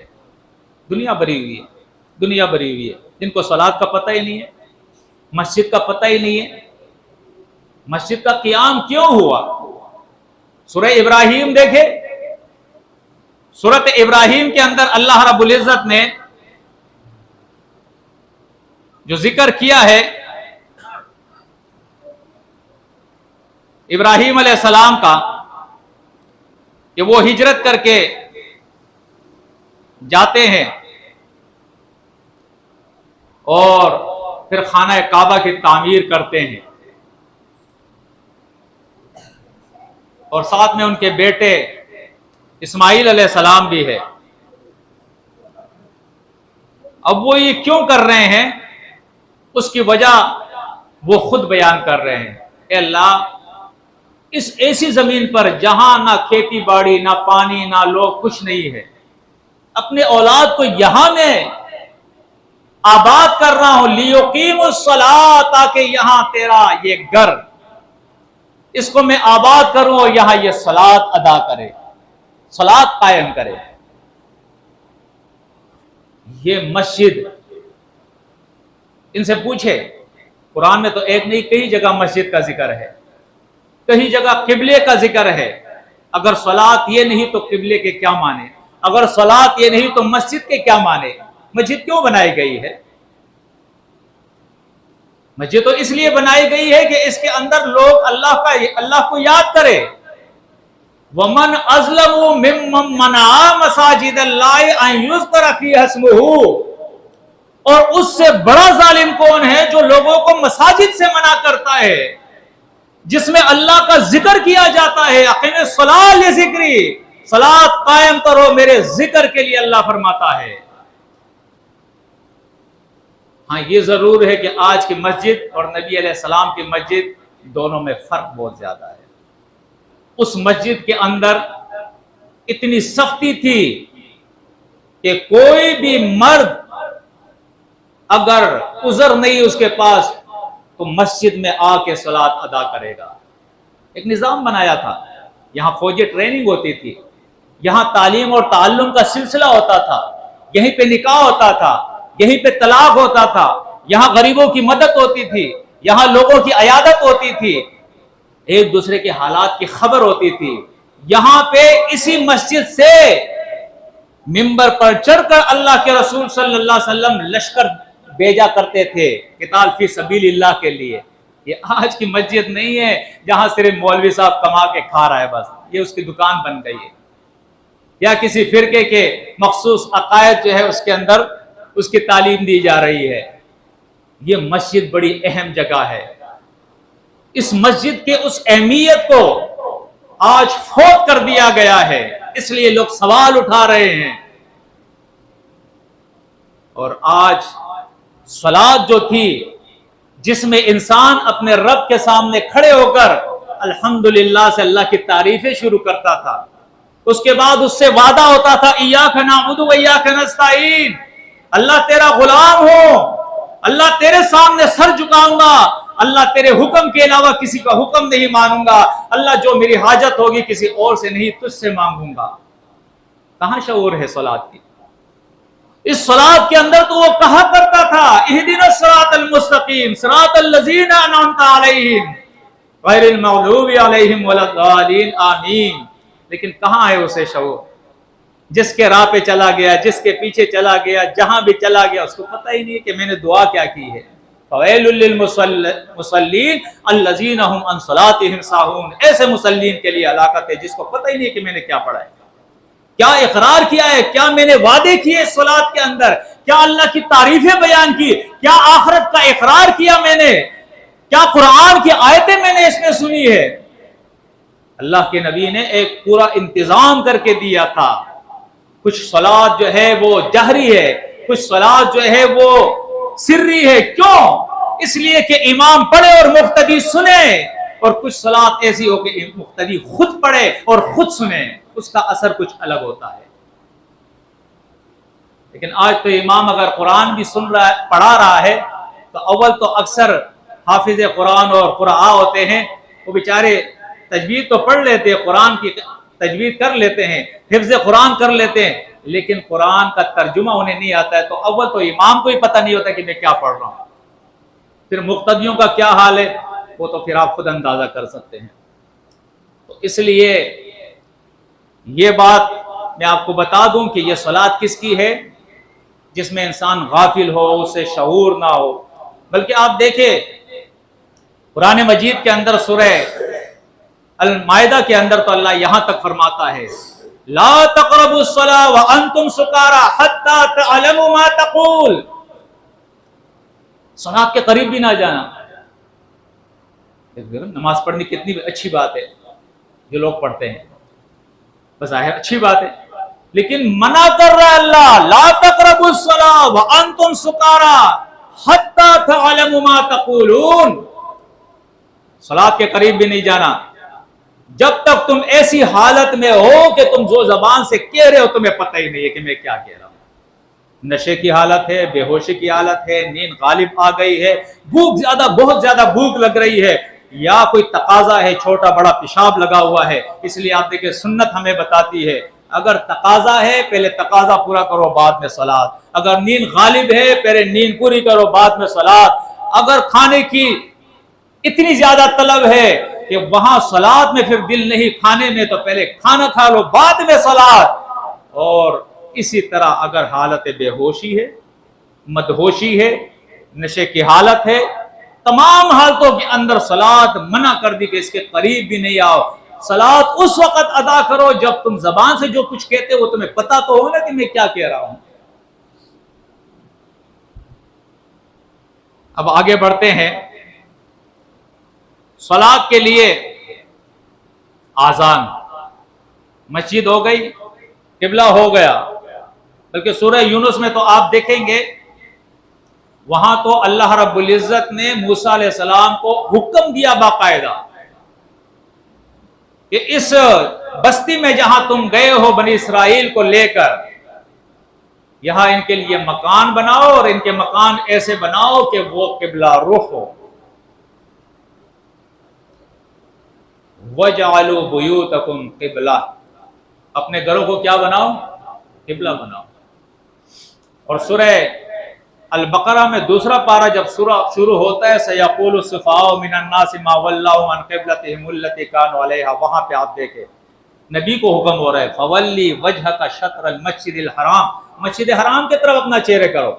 دنیا بری ہوئی ہے، دنیا بری ہوئی ہے، جن کو صلاۃ کا پتہ ہی نہیں ہے، مسجد کا پتہ ہی نہیں ہے۔ مسجد کا قیام کیوں ہوا؟ سورہ ابراہیم دیکھے، سورۃ ابراہیم کے اندر اللہ رب العزت نے جو ذکر کیا ہے ابراہیم علیہ السلام کا، کہ وہ ہجرت کر کے جاتے ہیں اور پھر خانہ کعبہ کی تعمیر کرتے ہیں، اور ساتھ میں ان کے بیٹے اسماعیل علیہ السلام بھی ہے۔ اب وہ یہ کیوں کر رہے ہیں، اس کی وجہ وہ خود بیان کر رہے ہیں۔ اے اللہ، اس ایسی زمین پر جہاں نہ کھیتی باڑی، نہ پانی، نہ لوگ، کچھ نہیں ہے، اپنے اولاد کو یہاں میں آباد کر رہا ہوں، لیقیم الصلاۃ، تاکہ یہاں تیرا یہ گھر، اس کو میں آباد کروں اور یہاں یہ صلاۃ ادا کرے، صلاۃ قائم کرے۔ یہ مسجد، ان سے پوچھے، قرآن میں تو ایک نہیں کئی جگہ مسجد کا ذکر ہے، کئی جگہ قبلے کا ذکر ہے۔ اگر صلاۃ یہ نہیں تو قبلے کے کیا معنی؟ اگر صلاۃ یہ نہیں تو مسجد کے کیا معنی؟ مسجد کیوں بنائی گئی ہے؟ مسجد تو اس لیے بنائی گئی ہے کہ اس کے اندر لوگ اللہ کو یاد کرے۔ وَمَنْ أَظْلَمُ مِمَّنْ مَنَعَ مَسَاجِدَ اللَّهِ أَنْ يُذْكَرَ فِيهَا اسْمُهُ، اور اس سے بڑا ظالم کون ہے جو لوگوں کو مساجد سے منع کرتا ہے جس میں اللہ کا ذکر کیا جاتا ہے۔ اقیم الصلاۃ لذکری، صلاۃ قائم کرو میرے ذکر کے لیے، اللہ فرماتا ہے۔ ہاں یہ ضرور ہے کہ آج کی مسجد اور نبی علیہ السلام کی مسجد دونوں میں فرق بہت زیادہ ہے۔ اس مسجد کے اندر اتنی سختی تھی کہ کوئی بھی مرد اگر عذر نہیں اس کے پاس تو مسجد میں آ کے صلاۃ ادا کرے گا. ایک نظام بنایا تھا. یہاں فوجی ٹریننگ ہوتی تھی, یہاں تعلیم اور تعلم کا سلسلہ ہوتا تھا, یہیں پہ نکاح ہوتا تھا, یہیں پہ طلاق ہوتا تھا, یہاں غریبوں کی مدد ہوتی تھی, یہاں لوگوں کی عیادت ہوتی تھی, ایک دوسرے کے حالات کی خبر ہوتی تھی. یہاں پہ اسی مسجد سے منبر پر چڑھ کر اللہ کے رسول صلی اللہ علیہ وسلم لشکر بھیجا کرتے تھے قتال فی سبیل اللہ کے لیے. یہ آج کی مسجد نہیں ہے جہاں صرف مولوی صاحب کما کے کھا رہا ہے, بس یہ اس کی دکان بن گئی ہے, یا کسی فرقے کے مخصوص عقائد جو ہے اس کے اندر اس کی تعلیم دی جا رہی ہے. یہ مسجد بڑی اہم جگہ ہے. اس مسجد کے اس اہمیت کو آج فوت کر دیا گیا ہے, اس لیے لوگ سوال اٹھا رہے ہیں. اور آج صلاۃ جو تھی جس میں انسان اپنے رب کے سامنے کھڑے ہو کر الحمدللہ سے اللہ کی تعریفیں شروع کرتا تھا, اس کے بعد اس سے وعدہ ہوتا تھا ایاک نعبد و ایاک نستعین, اللہ تیرا غلام ہوں, اللہ تیرے سامنے سر جھکاؤں گا, اللہ تیرے حکم کے علاوہ کسی کا حکم نہیں مانوں گا, اللہ جو میری حاجت ہوگی کسی اور سے نہیں تجھ سے مانگوں گا. کہاں شعور ہے صلاۃ کی؟ اس صلاۃ کے اندر تو وہ کہا کرتا تھا اہدنا الصراط المستقیم صراط الذین انعمت علیہم غیر المغضوب علیہم ولا الضالین آمین. لیکن کہاں ہے اسے شعور؟ جس کے راہ پہ چلا گیا, جس کے پیچھے چلا گیا, جہاں بھی چلا گیا, اس کو پتہ ہی نہیں کہ میں نے دعا کیا کی ہے. فویل للمصلین الذین هم عن صلاتهم ساہون. ایسے مصلین کے لیے ہلاکت ہے جس کو پتہ ہی نہیں کہ میں نے کیا پڑھا ہے, کیا اقرار کیا ہے, کیا میں نے وعدے کیے صلاۃ کے اندر, کیا اللہ کی تعریفیں بیان کی, کیا آخرت کا اقرار کیا میں نے, کیا قرآن کی آیتیں میں نے اس میں سنی ہے. اللہ کے نبی نے ایک پورا انتظام کر کے دیا تھا. کچھ صلاۃ جو ہے وہ جہری ہے, کچھ صلاۃ جو ہے وہ سری ہے. کیوں؟ اس لیے کہ امام پڑھے اور مقتدی سنے, اور کچھ صلاۃ ایسی ہو کہ مقتدی خود پڑھے اور خود سنے, اس کا اثر کچھ الگ ہوتا ہے. لیکن آج تو امام اگر قرآن بھی سن رہا ہے, پڑھا رہا ہے, تو اول تو اکثر حافظ قرآن اور قراء ہوتے ہیں, وہ بیچارے تجوید تو پڑھ لیتے ہیں, قرآن کی تجوید کر لیتے ہیں, حفظ قرآن کر لیتے ہیں, لیکن قرآن کا ترجمہ انہیں نہیں آتا ہے. تو اول تو امام کو ہی پتہ نہیں ہوتا کہ میں کیا پڑھ رہا ہوں, پھر مقتدیوں کا کیا حال ہے وہ تو پھر آپ خود اندازہ کر سکتے ہیں. تو اس لیے یہ بات میں آپ کو بتا دوں کہ یہ صلاۃ کس کی ہے جس میں انسان غافل ہو, اسے شعور نہ ہو. بلکہ آپ دیکھیں قرآن مجید کے اندر سورہ المائدہ کے اندر تو اللہ یہاں تک فرماتا ہے لا تقربوا الصلاة وانتم سکارى حتى تعلموا ما تقول. صلاۃ کے قریب بھی نہ جانا. نماز پڑھنی کتنی اچھی بات ہے, جو لوگ پڑھتے ہیں بظاہر اچھی بات ہے, لیکن منع کر رہا ہے اللہ لا تقربوا الصلاة وانتم سکارى حتى تعلموا ما تقولون. صلاۃ کے قریب بھی نہیں جانا جب تک تم ایسی حالت میں ہو کہ تم جو زبان سے کہہ رہے ہو تمہیں پتہ ہی نہیں ہے کہ میں کیا کہہ رہا ہوں. نشے کی حالت ہے, بے ہوشی کی حالت ہے, نیند غالب آ گئی ہے, بھوک زیادہ, بہت زیادہ بھوک لگ رہی ہے, یا کوئی تقاضا ہے, چھوٹا بڑا پیشاب لگا ہوا ہے. اس لیے آپ دیکھیں سنت ہمیں بتاتی ہے اگر تقاضا ہے پہلے تقاضا پورا کرو بعد میں صلاۃ. اگر نیند غالب ہے پہلے نیند پوری کرو بعد میں صلاۃ. اگر کھانے کی اتنی زیادہ طلب ہے کہ وہاں صلاۃ میں پھر دل نہیں کھانے میں, تو پہلے کھانا کھا لو بعد میں صلاۃ. اور اسی طرح اگر حالت بے ہوشی ہے, مدہوشی ہے, نشے کی حالت ہے, تمام حالتوں کے اندر صلاۃ منع کر دی کہ اس کے قریب بھی نہیں آؤ. صلاۃ اس وقت ادا کرو جب تم زبان سے جو کچھ کہتے ہو تمہیں پتہ تو ہو نا کہ میں کیا کہہ رہا ہوں. اب آگے بڑھتے ہیں. صلاۃ کے لیے آذان, مسجد ہو گئی, قبلہ ہو گیا. بلکہ سورہ یونس میں تو آپ دیکھیں گے وہاں تو اللہ رب العزت نے موسیٰ علیہ السلام کو حکم دیا باقاعدہ کہ اس بستی میں جہاں تم گئے ہو بنی اسرائیل کو لے کر، یہاں ان کے لیے مکان بناؤ اور ان کے مکان ایسے بناؤ کہ وہ قبلہ رخ ہو۔ وَجَعَلُوا بُيُوتَكُمْ قِبْلَةً، اپنے گھروں کو کیا بناؤ؟ قبلہ بناؤ۔ اور سورہ البقرہ میں دوسرا پارہ جب سورہ شروع ہوتا ہے سَيَقُولُ السُّفَهَاءُ مِنَ النَّاسِ مَا وَلَّاهُمْ عَنْ قِبْلَتِهِمُ الَّتِي كَانُوا عَلَيْهَا، وہاں پہ آپ دیکھیں نبی کو حکم ہو رہا ہے فَوَلِّ وَجْهَكَ شَطْرَ الْمَسْجِدِ الْحَرَامِ، مسجد حرام کی طرف اپنا چہرے کرو۔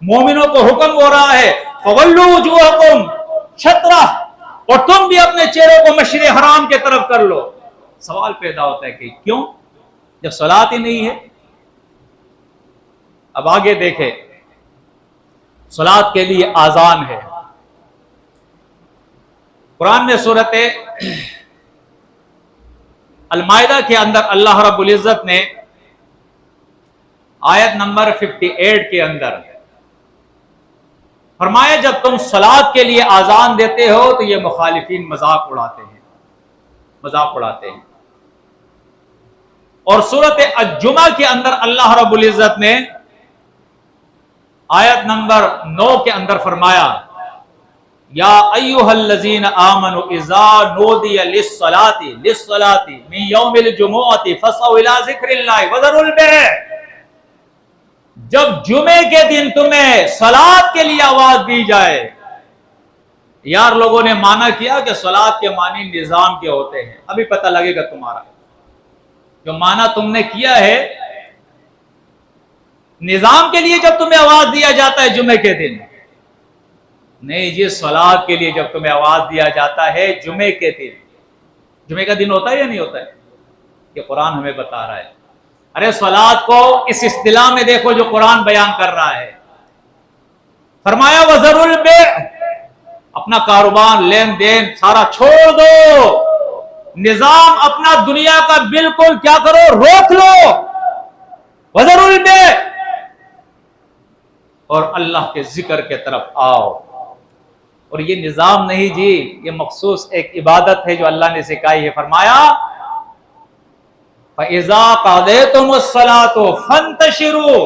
مومنوں کو حکم ہو رہا ہے فَوَلُّوا وُجُوهَكُمْ شَطْرَهُ، اور تم بھی اپنے چہروں کو مسجد حرام کی طرف کر لو۔ سوال پیدا ہوتا ہے کہ کیوں جب صلاۃ ہی نہیں ہے؟ اب آگے دیکھیں، صلاۃ کے لیے آذان ہے۔ قرآن میں سورۃ المائدہ کے اندر اللہ رب العزت نے آیت نمبر 58 کے اندر فرمایا جب تم صلاۃ کے لیے آذان دیتے ہو تو یہ مخالفین مذاق اڑاتے ہیں۔ اور سورۃ الجمعہ کے اندر اللہ رب العزت نے آیت نمبر 9 کے اندر فرمایا یا ایھا الذین آمنوا اذا نودی للصلاۃ من یوم الجمعۃ فاسعوا الی ذکر اللہ وذروا البیع، جب جمعے کے دن تمہیں صلاۃ کے لیے آواز دی جائے۔ یار لوگوں نے مانا کیا کہ صلاۃ کے معنی نظام کے ہوتے ہیں، ابھی پتہ لگے گا تمہارا جو مانا تم نے کیا ہے نظام کے لیے جب تمہیں آواز دیا جاتا ہے جمعے کے دن، نہیں جی صلاۃ کے لیے جب تمہیں آواز دیا جاتا ہے جمعے کے دن۔ جمعے کا دن ہوتا ہے یا نہیں ہوتا ہے؟ یہ قرآن ہمیں بتا رہا ہے۔ ارے صلاۃ کو اس اصطلاح میں دیکھو جو قرآن بیان کر رہا ہے، فرمایا وذروا البیع، اپنا کاروبار لین دین سارا چھوڑ دو، نظام اپنا دنیا کا بالکل کیا کرو روک لو، وذروا البیع، اور اللہ کے ذکر کے طرف آؤ۔ اور یہ نظام نہیں جی، یہ مخصوص ایک عبادت ہے جو اللہ نے سکھائی ہے۔ فرمایا فَإِذَا قَضَيْتُمُ الصَّلَاةَ فَانتَشِرُوا،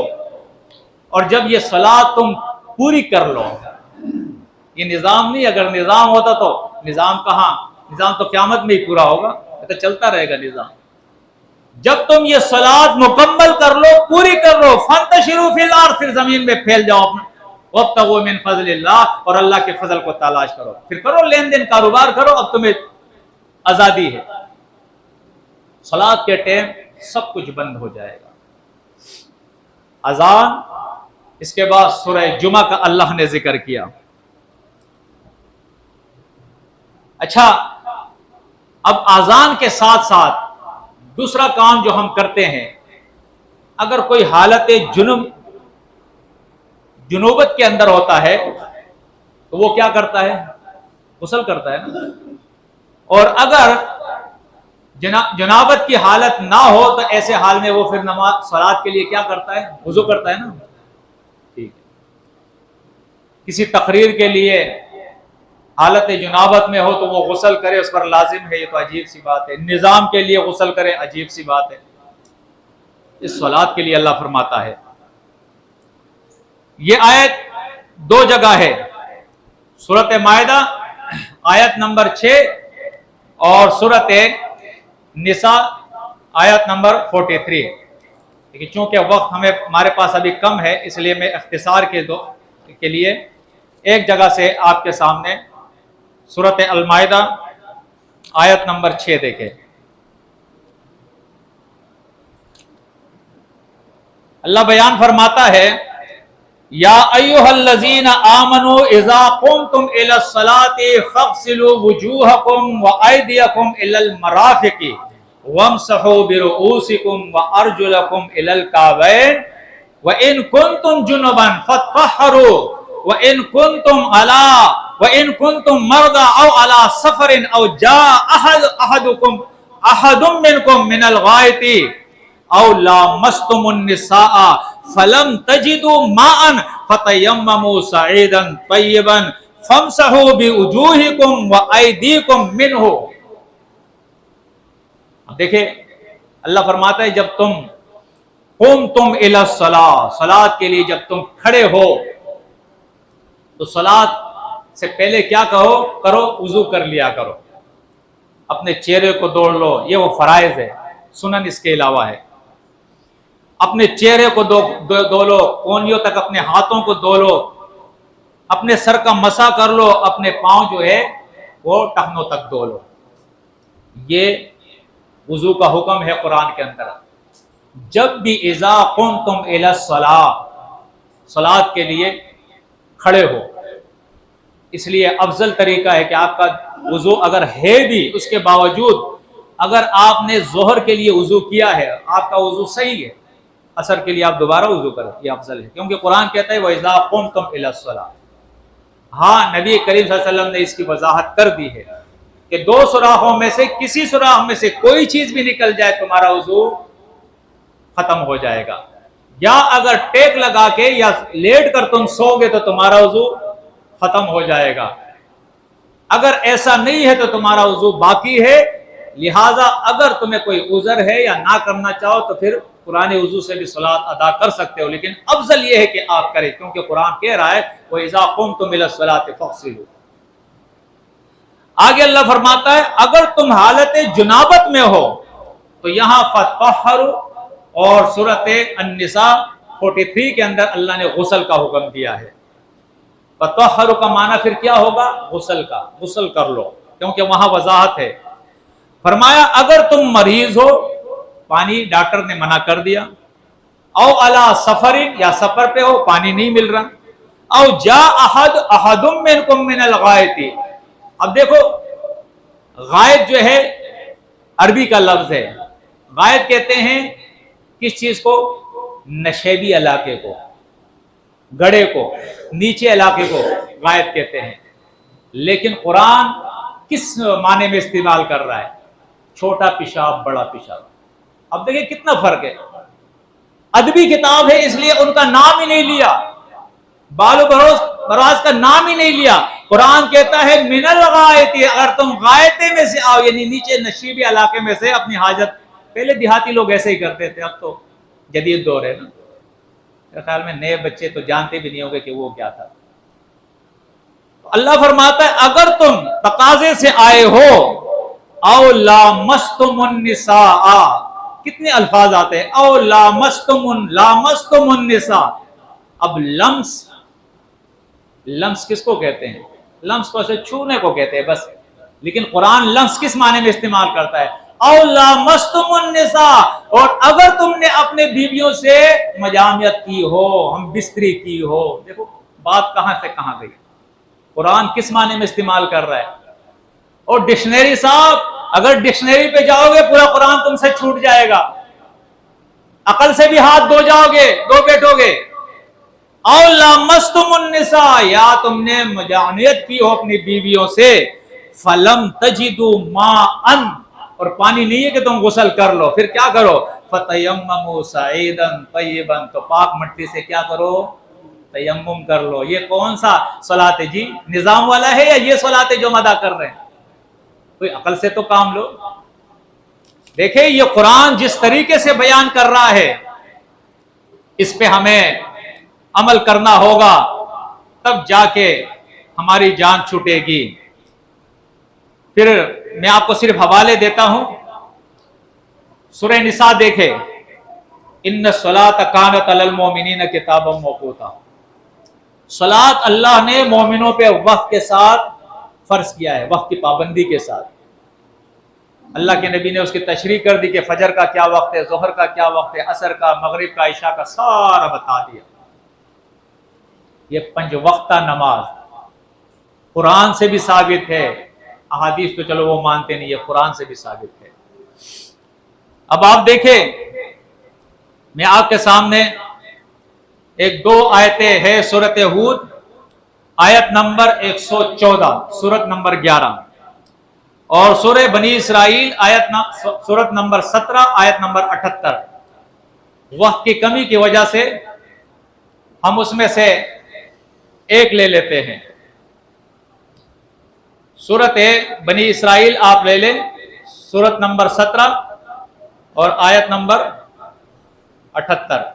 اور جب یہ صلاۃ تم پوری کر لو، یہ نظام نہیں، اگر نظام ہوتا تو نظام کہاں، نظام تو قیامت میں ہی پورا ہوگا، تو چلتا رہے گا نظام۔ جب تم یہ صلاۃ مکمل کر لو، پوری کر لو، فَانتَشِرُوا فِي الْأَرْضِ، پھر زمین میں پھیل جاؤ اپنا، وَابْتَغُوا مِن فَضْلِ اللَّهِ، اور اللہ کے فضل کو تلاش کرو، پھر کرو لین دین کاروبار کرو، اب تمہیں آزادی ہے۔ صلاۃ کے ٹائم سب کچھ بند ہو جائے گا۔ اذان، اس کے بعد سورہ جمعہ کا اللہ نے ذکر کیا۔ اچھا، اب اذان کے ساتھ ساتھ دوسرا کام جو ہم کرتے ہیں، اگر کوئی حالت جنوبت کے اندر ہوتا ہے تو وہ کیا کرتا ہے؟ غسل کرتا ہے نا۔ اور اگر جنابت کی حالت نہ ہو تو ایسے حال میں وہ پھر نماز صلاۃ کے لیے کیا کرتا ہے؟ وضو کرتا ہے نا۔ ٹھیک ہے، کسی تقریر کے لیے حالت جنابت میں ہو تو وہ غسل کرے، اس پر لازم ہے، یہ تو عجیب سی بات ہے۔ نظام کے لیے غسل کرے، عجیب سی بات ہے۔ اس صلاۃ کے لیے اللہ فرماتا ہے، یہ آیت دو جگہ ہے، سورۃ مائدہ آیت نمبر 6 اور سورۃ نساء آیت نمبر 43۔ لیکن چونکہ وقت ہمارے پاس ابھی کم ہے، اس لیے میں اختصار کے لیے ایک جگہ سے آپ کے سامنے سورۃ المائدہ آیت نمبر 6 دیکھیں۔ اللہ بیان فرماتا ہے یا ایھا الذین آمنوا اذا قمتم الی الصلاۃ فاغسلوا وجوہکم وایدیکم الی المرافق وامسحوا برؤوسکم وارجلکم الی الکعبین وان کنتم جنبا فاطہروا وَإِن كُنتُم مَّرْضَىٰ أَوْ عَلَىٰ سَفَرٍ أَوْ جَاءَ أَحَدٌ مِّنكُم مِّنَ الْغَائِطِ أَوْ لَامَسْتُمُ النِّسَاءَ فَلَمْ تَجِدُوا مَاءً فَتَيَمَّمُوا صَعِيدًا طَيِّبًا فَامْسَحُوا بِوُجُوهِكُمْ وَأَيْدِيكُمْ مِنْهُ۔ اب دیکھیں اللہ فرماتا ہے جب تم الی الصلاۃ، صلاۃ کے لیے جب تم کھڑے ہو تو صلاۃ سے پہلے کیا کرو، وضو کر لیا کرو، اپنے چہرے کو دوڑ لو، یہ وہ فرائض ہے، سنن اس کے علاوہ ہے۔ اپنے چہرے کو دو لو، کونیوں تک اپنے ہاتھوں کو دو لو، اپنے سر کا مسح کر لو، اپنے پاؤں جو ہے وہ ٹخنوں تک دو لو۔ یہ وضو کا حکم ہے قرآن کے اندر۔ جب بھی اذا قمتم الی الصلاۃ، صلاۃ کے لیے کھڑے ہو، اس لیے افضل طریقہ ہے کہ آپ کا وضو اگر ہے بھی، اس کے باوجود اگر آپ نے ظہر کے لیے وضو کیا ہے، آپ کا وضو صحیح ہے، عصر کے لیے آپ دوبارہ وضو کریں، یہ افضل ہے، کیونکہ قرآن کہتا ہے وَإِذَا قُمْتُمْ إِلَى الصَّلَاةِ۔ ہاں نبی کریم صلی اللہ علیہ وسلم نے اس کی وضاحت کر دی ہے کہ دو سوراخوں میں سے کسی سوراخ میں سے کوئی چیز بھی نکل جائے تمہارا وضو ختم ہو جائے گا، یا اگر ٹیک لگا کے یا لیٹ کر تم سو گے تو تمہارا وضو ختم ہو جائے گا، اگر ایسا نہیں ہے تو تمہارا وضو باقی ہے۔ لہذا اگر تمہیں کوئی عذر ہے یا نہ کرنا چاہو تو پھر پرانے وضو سے بھی صلاۃ ادا کر سکتے ہو، لیکن افضل یہ ہے کہ آپ کریں، کیونکہ قرآن کہہ رہا ہے وَإِذَا قُمْتُمْ إِلَى الصَّلَاةِ فَاغْسِلُوا۔ آگے اللہ فرماتا ہے اگر تم حالت جنابت میں ہو تو یہاں فَطَهَّرُوا، اور سورۃ النساء 43 کے اندر اللہ نے غسل کا حکم دیا ہے۔ فَطَهَّرُوا کا معنی پھر کیا ہوگا؟ غسل کا، غسل کر لو، کیونکہ وہاں وضاحت ہے۔ فرمایا اگر تم مریض ہو، پانی ڈاکٹر نے منع کر دیا، او علی سفر، یا سفر پہ ہو پانی نہیں مل رہا، او جاء احد منکم من الغائط۔ اب دیکھو غائط جو ہے عربی کا لفظ ہے، غائط کہتے ہیں کس چیز کو؟ نشیبی علاقے کو، گڑھے کو، نیچے علاقے کو غائط کہتے ہیں، لیکن قرآن کس معنی میں استعمال کر رہا ہے؟ چھوٹا پیشاب، بڑا پیشاب۔ اب دیکھیں کتنا فرق ہے، ادبی کتاب ہے اس لیے ان کا نام ہی نہیں لیا، بال و براز کا نام ہی نہیں لیا۔ قرآن کہتا ہے من الغائط، اگر تم غائطے میں سے آؤ، یعنی نیچے نشیبی علاقے میں سے اپنی حاجت، پہلے دیہاتی لوگ ایسے ہی کرتے تھے، اب تو جدید دور ہے نا، میرے خیال میں نئے بچے تو جانتے بھی نہیں ہوں گے کہ وہ کیا تھا۔ اللہ فرماتا ہے اگر تم تقاضے سے آئے ہو، او لامستم النساء، کتنے الفاظ آتے ہیں، او لامستم النساء۔ اب لمس کس کو کہتے ہیں؟ لمس تو اسے چھونے کو کہتے ہیں بس، لیکن قرآن لمس کس معنی میں استعمال کرتا ہے؟ او لامستم النساء، اور اگر تم نے اپنے بیویوں سے مجامعت کی ہو، ہم بستری کی ہو۔ دیکھو بات کہاں سے کہاں گئی، قرآن کس معنی میں استعمال کر رہا ہے۔ اور ڈکشنری صاحب، اگر ڈکشنری پہ جاؤ گے پورا قرآن تم سے چھوٹ جائے گا، عقل سے بھی ہاتھ دھو جاؤ گے، دو بیٹھو گے۔ او لامستم النساء، یا تم نے مجامعت کی ہو اپنی بیویوں سے، فلم تجدوا ماء، اور پانی نہیں ہے کہ تم غسل کر لو، پھر کیا کرو؟ فتیمموا صعیدا طیبا، تو پاک مٹی سے کیا کرو؟ تیمم کر لو۔ یہ کون سا صلاۃ ہے جی؟ نظام والا ہے یا یہ صلاۃ ہے جو ہم ادا کر رہے ہیں؟ کوئی عقل سے تو کام لو۔ دیکھیں یہ قرآن جس طریقے سے بیان کر رہا ہے، اس پہ ہمیں عمل کرنا ہوگا، تب جا کے ہماری جان چھوٹے گی۔ پھر میں آپ کو صرف حوالے دیتا ہوں، سورہ نساء دیکھیں، ان الصلاۃ کانت علی المؤمنین کتابا موقوتا۔ صلاۃ اللہ نے مومنوں پہ وقت کے ساتھ فرض کیا ہے، وقت کی پابندی کے ساتھ۔ اللہ کے نبی نے اس کی تشریح کر دی کہ فجر کا کیا وقت ہے، ظہر کا کیا وقت ہے، عصر کا، مغرب کا، عشاء کا، سارا بتا دیا۔ یہ 5 وقتہ نماز قرآن سے بھی ثابت ہے، احادیث تو چلو وہ مانتے نہیں، یہ قرآن سے بھی ثابت ہے۔ اب آپ دیکھیں، میں آپ کے سامنے ایک 2 آیتیں ہیں، سورۃ ہود آیت نمبر 114، سورۃ نمبر 11، اور سورہ بنی اسرائیل سورۃ نمبر 17 آیت نمبر 78۔ وقت کی کمی کی وجہ سے ہم اس میں سے ایک لے لیتے ہیں۔ سورۃ بنی اسرائیل آپ لے لیں، سورۃ نمبر 17 اور آیت نمبر 78۔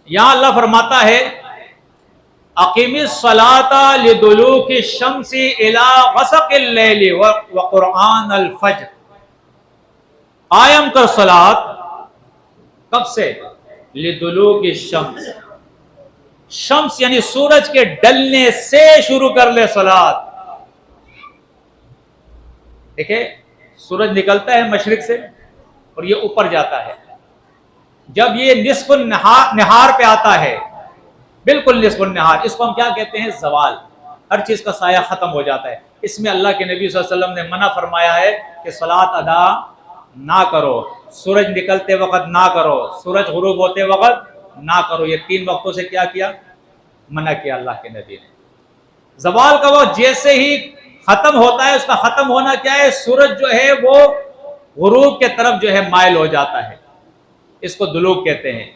یہاں اللہ فرماتا ہے اقیم الصلاۃ لدلوک الشمس الی غسق اللیل وقرآن الفجر، قائم کر صلاۃ کب سے؟ لدلوک الشمس، شمس یعنی سورج کے ڈلنے سے شروع کر لے صلاۃ۔ دیکھیں سورج نکلتا ہے مشرق سے اور یہ اوپر جاتا ہے، جب یہ نصف النہار پہ آتا ہے، بالکل نصف النہار، اس کو ہم کیا کہتے ہیں؟ زوال، ہر چیز کا سایہ ختم ہو جاتا ہے۔ اس میں اللہ کے نبی صلی اللہ علیہ وسلم نے منع فرمایا ہے کہ صلاۃ ادا نہ کرو، سورج نکلتے وقت نہ کرو، سورج غروب ہوتے وقت نہ کرو۔ یہ 3 وقتوں سے کیا کیا؟ منع کیا اللہ کے نبی نے۔ زوال کا وقت جیسے ہی ختم ہوتا ہے، اس کا ختم ہونا کیا ہے؟ سورج جو ہے وہ غروب کے طرف جو ہے مائل ہو جاتا ہے، اس کو دلوک کہتے ہیں۔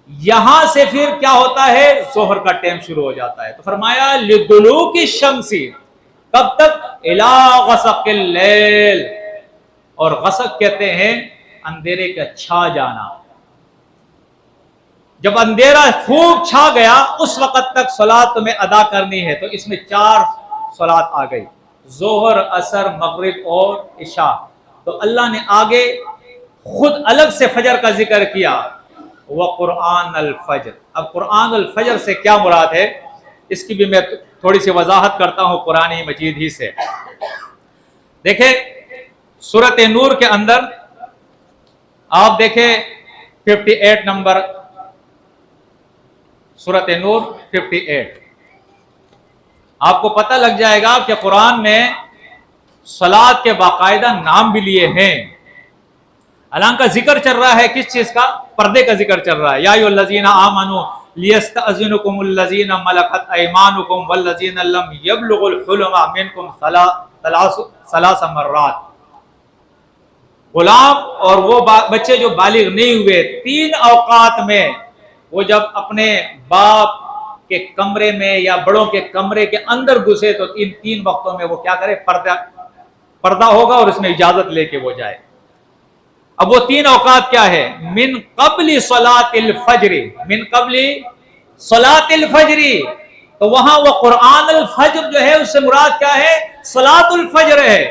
یہاں سے پھر کیا ہوتا ہے؟ ظہر کا ٹائم شروع ہو جاتا ہے۔ تو فرمایا لدلوک الشمس، کب تک؟ الی غسق اللیل، اور غسق کہتے ہیں اندھیرے کا چھا جانا۔ جب اندھیرا خوب چھا گیا اس وقت تک صلاۃ تمہیں ادا کرنی ہے۔ تو اس میں 4 صلاۃ آ گئی، ظہر، عصر، مغرب اور عشاء۔ تو اللہ نے آگے خود الگ سے فجر کا ذکر کیا، وقرآن الفجر۔ اب قرآن الفجر سے کیا مراد ہے، اس کی بھی میں تھوڑی سی وضاحت کرتا ہوں قرآن مجید ہی سے۔ دیکھیں سورۃ نور کے اندر آپ دیکھیں 58 نمبر، سورۃ نور 58، آپ کو پتہ لگ جائے گا کہ قرآن نے صلاۃ کے باقاعدہ نام بھی لیے ہیں۔ الان کا ذکر چل رہا ہے کس چیز کا؟ پردے کا ذکر چل رہا ہے۔ یا ایھا الذین آمنوا لیستأذنکم الذین ملکت ایمانکم والذین لم یبلغوا الحلم منکم ثلاث مرات۔ غلام اور وہ بچے جو بالغ نہیں ہوئے 3 اوقات میں، وہ جب اپنے باپ کے کمرے میں یا بڑوں کے کمرے کے اندر گھسے تو ان 3 وقتوں میں وہ کیا کرے؟ پردہ ہوگا اور اس میں اجازت لے کے وہ جائے۔ اب وہ 3 اوقات کیا ہے؟ من قبل صلاۃ الفجر، من قبل صلاۃ الفجر۔ تو وہاں وہ قرآن الفجر جو ہے اس سے مراد کیا ہے؟ صلاۃ الفجر ہے۔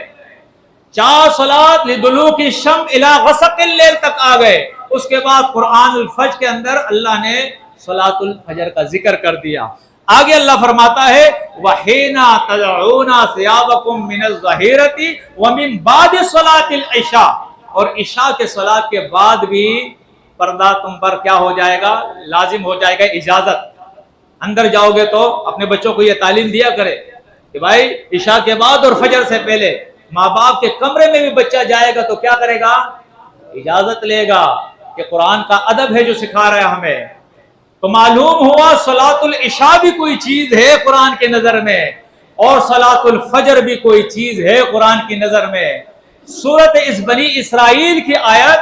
4 صلاۃ لدلوک الشمس الی غسق اللیل تک آ گئے، اس کے بعد قرآن الفجر کے اندر اللہ نے صلاۃ الفجر کا ذکر کر دیا۔ آگے اللہ فرماتا ہے وَحِينَ تَدْعُونَ ثِيَابَكُم مِّنَ الظَّهِيرَةِ وَمِن بَعْدِ صَلَاةِ الْعِشَاءِ، اور عشاء کے صلاۃ کے بعد بھی پردہ تم پر کیا ہو جائے گا؟ لازم ہو جائے گا، اجازت۔ اندر جاؤ گے تو اپنے بچوں کو یہ تعلیم دیا کرے کہ بھائی عشاء کے بعد اور فجر سے پہلے ماں باپ کے کمرے میں بھی بچہ جائے گا تو کیا کرے گا؟ اجازت لے گا، کہ قرآن کا ادب ہے جو سکھا رہا ہے ہمیں۔ تو معلوم ہوا صلاۃ العشاء بھی کوئی چیز ہے قرآن کی نظر میں، اور صلاۃ الفجر بھی کوئی چیز ہے قرآن کی نظر میں۔ سورۃ اس بنی اسرائیل کی آیت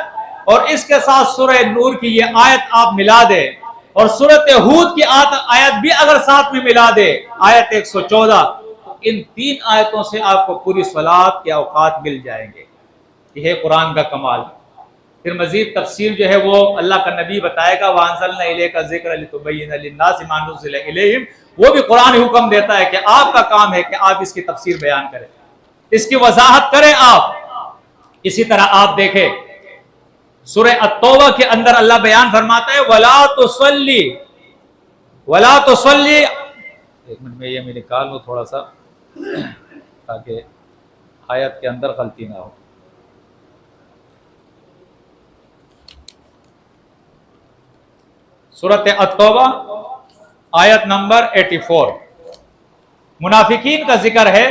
اور اس کے ساتھ سورہ نور کی یہ آیت آپ ملا دے، اور سورۃ ہود کی آیت بھی اگر ساتھ میں ملا دے، آیت 114، تو ان 3 آیتوں سے آپ کو پوری صلاۃ کے اوقات مل جائیں گے۔ یہ ہے قرآن کا کمال۔ پھر مزید تفصیل جو ہے وہ اللہ کا نبی بتائے گا، وَأَنزَلْنَا إِلَيْكَ الذِّكْرَ لِتُبَيِّنَ لِلنَّاسِ مَا نُزِّلَ إِلَيْهِمْ، وہ بھی قرآن حکم دیتا ہے کہ آپ کا کام ہے کہ آپ اس کی تفسیر بیان کریں، اس کی وضاحت کریں آپ۔ اسی طرح آپ دیکھیں سورہ التوبہ کے اندر اللہ بیان فرماتا ہے وَلَا تُصَلِّ، ایک منٹ میں یہ میں نکال لوں تھوڑا سا تاکہ آیت کے اندر غلطی نہ ہو۔ سورۃ التوبہ آیت نمبر 84، منافقین کا ذکر ہے۔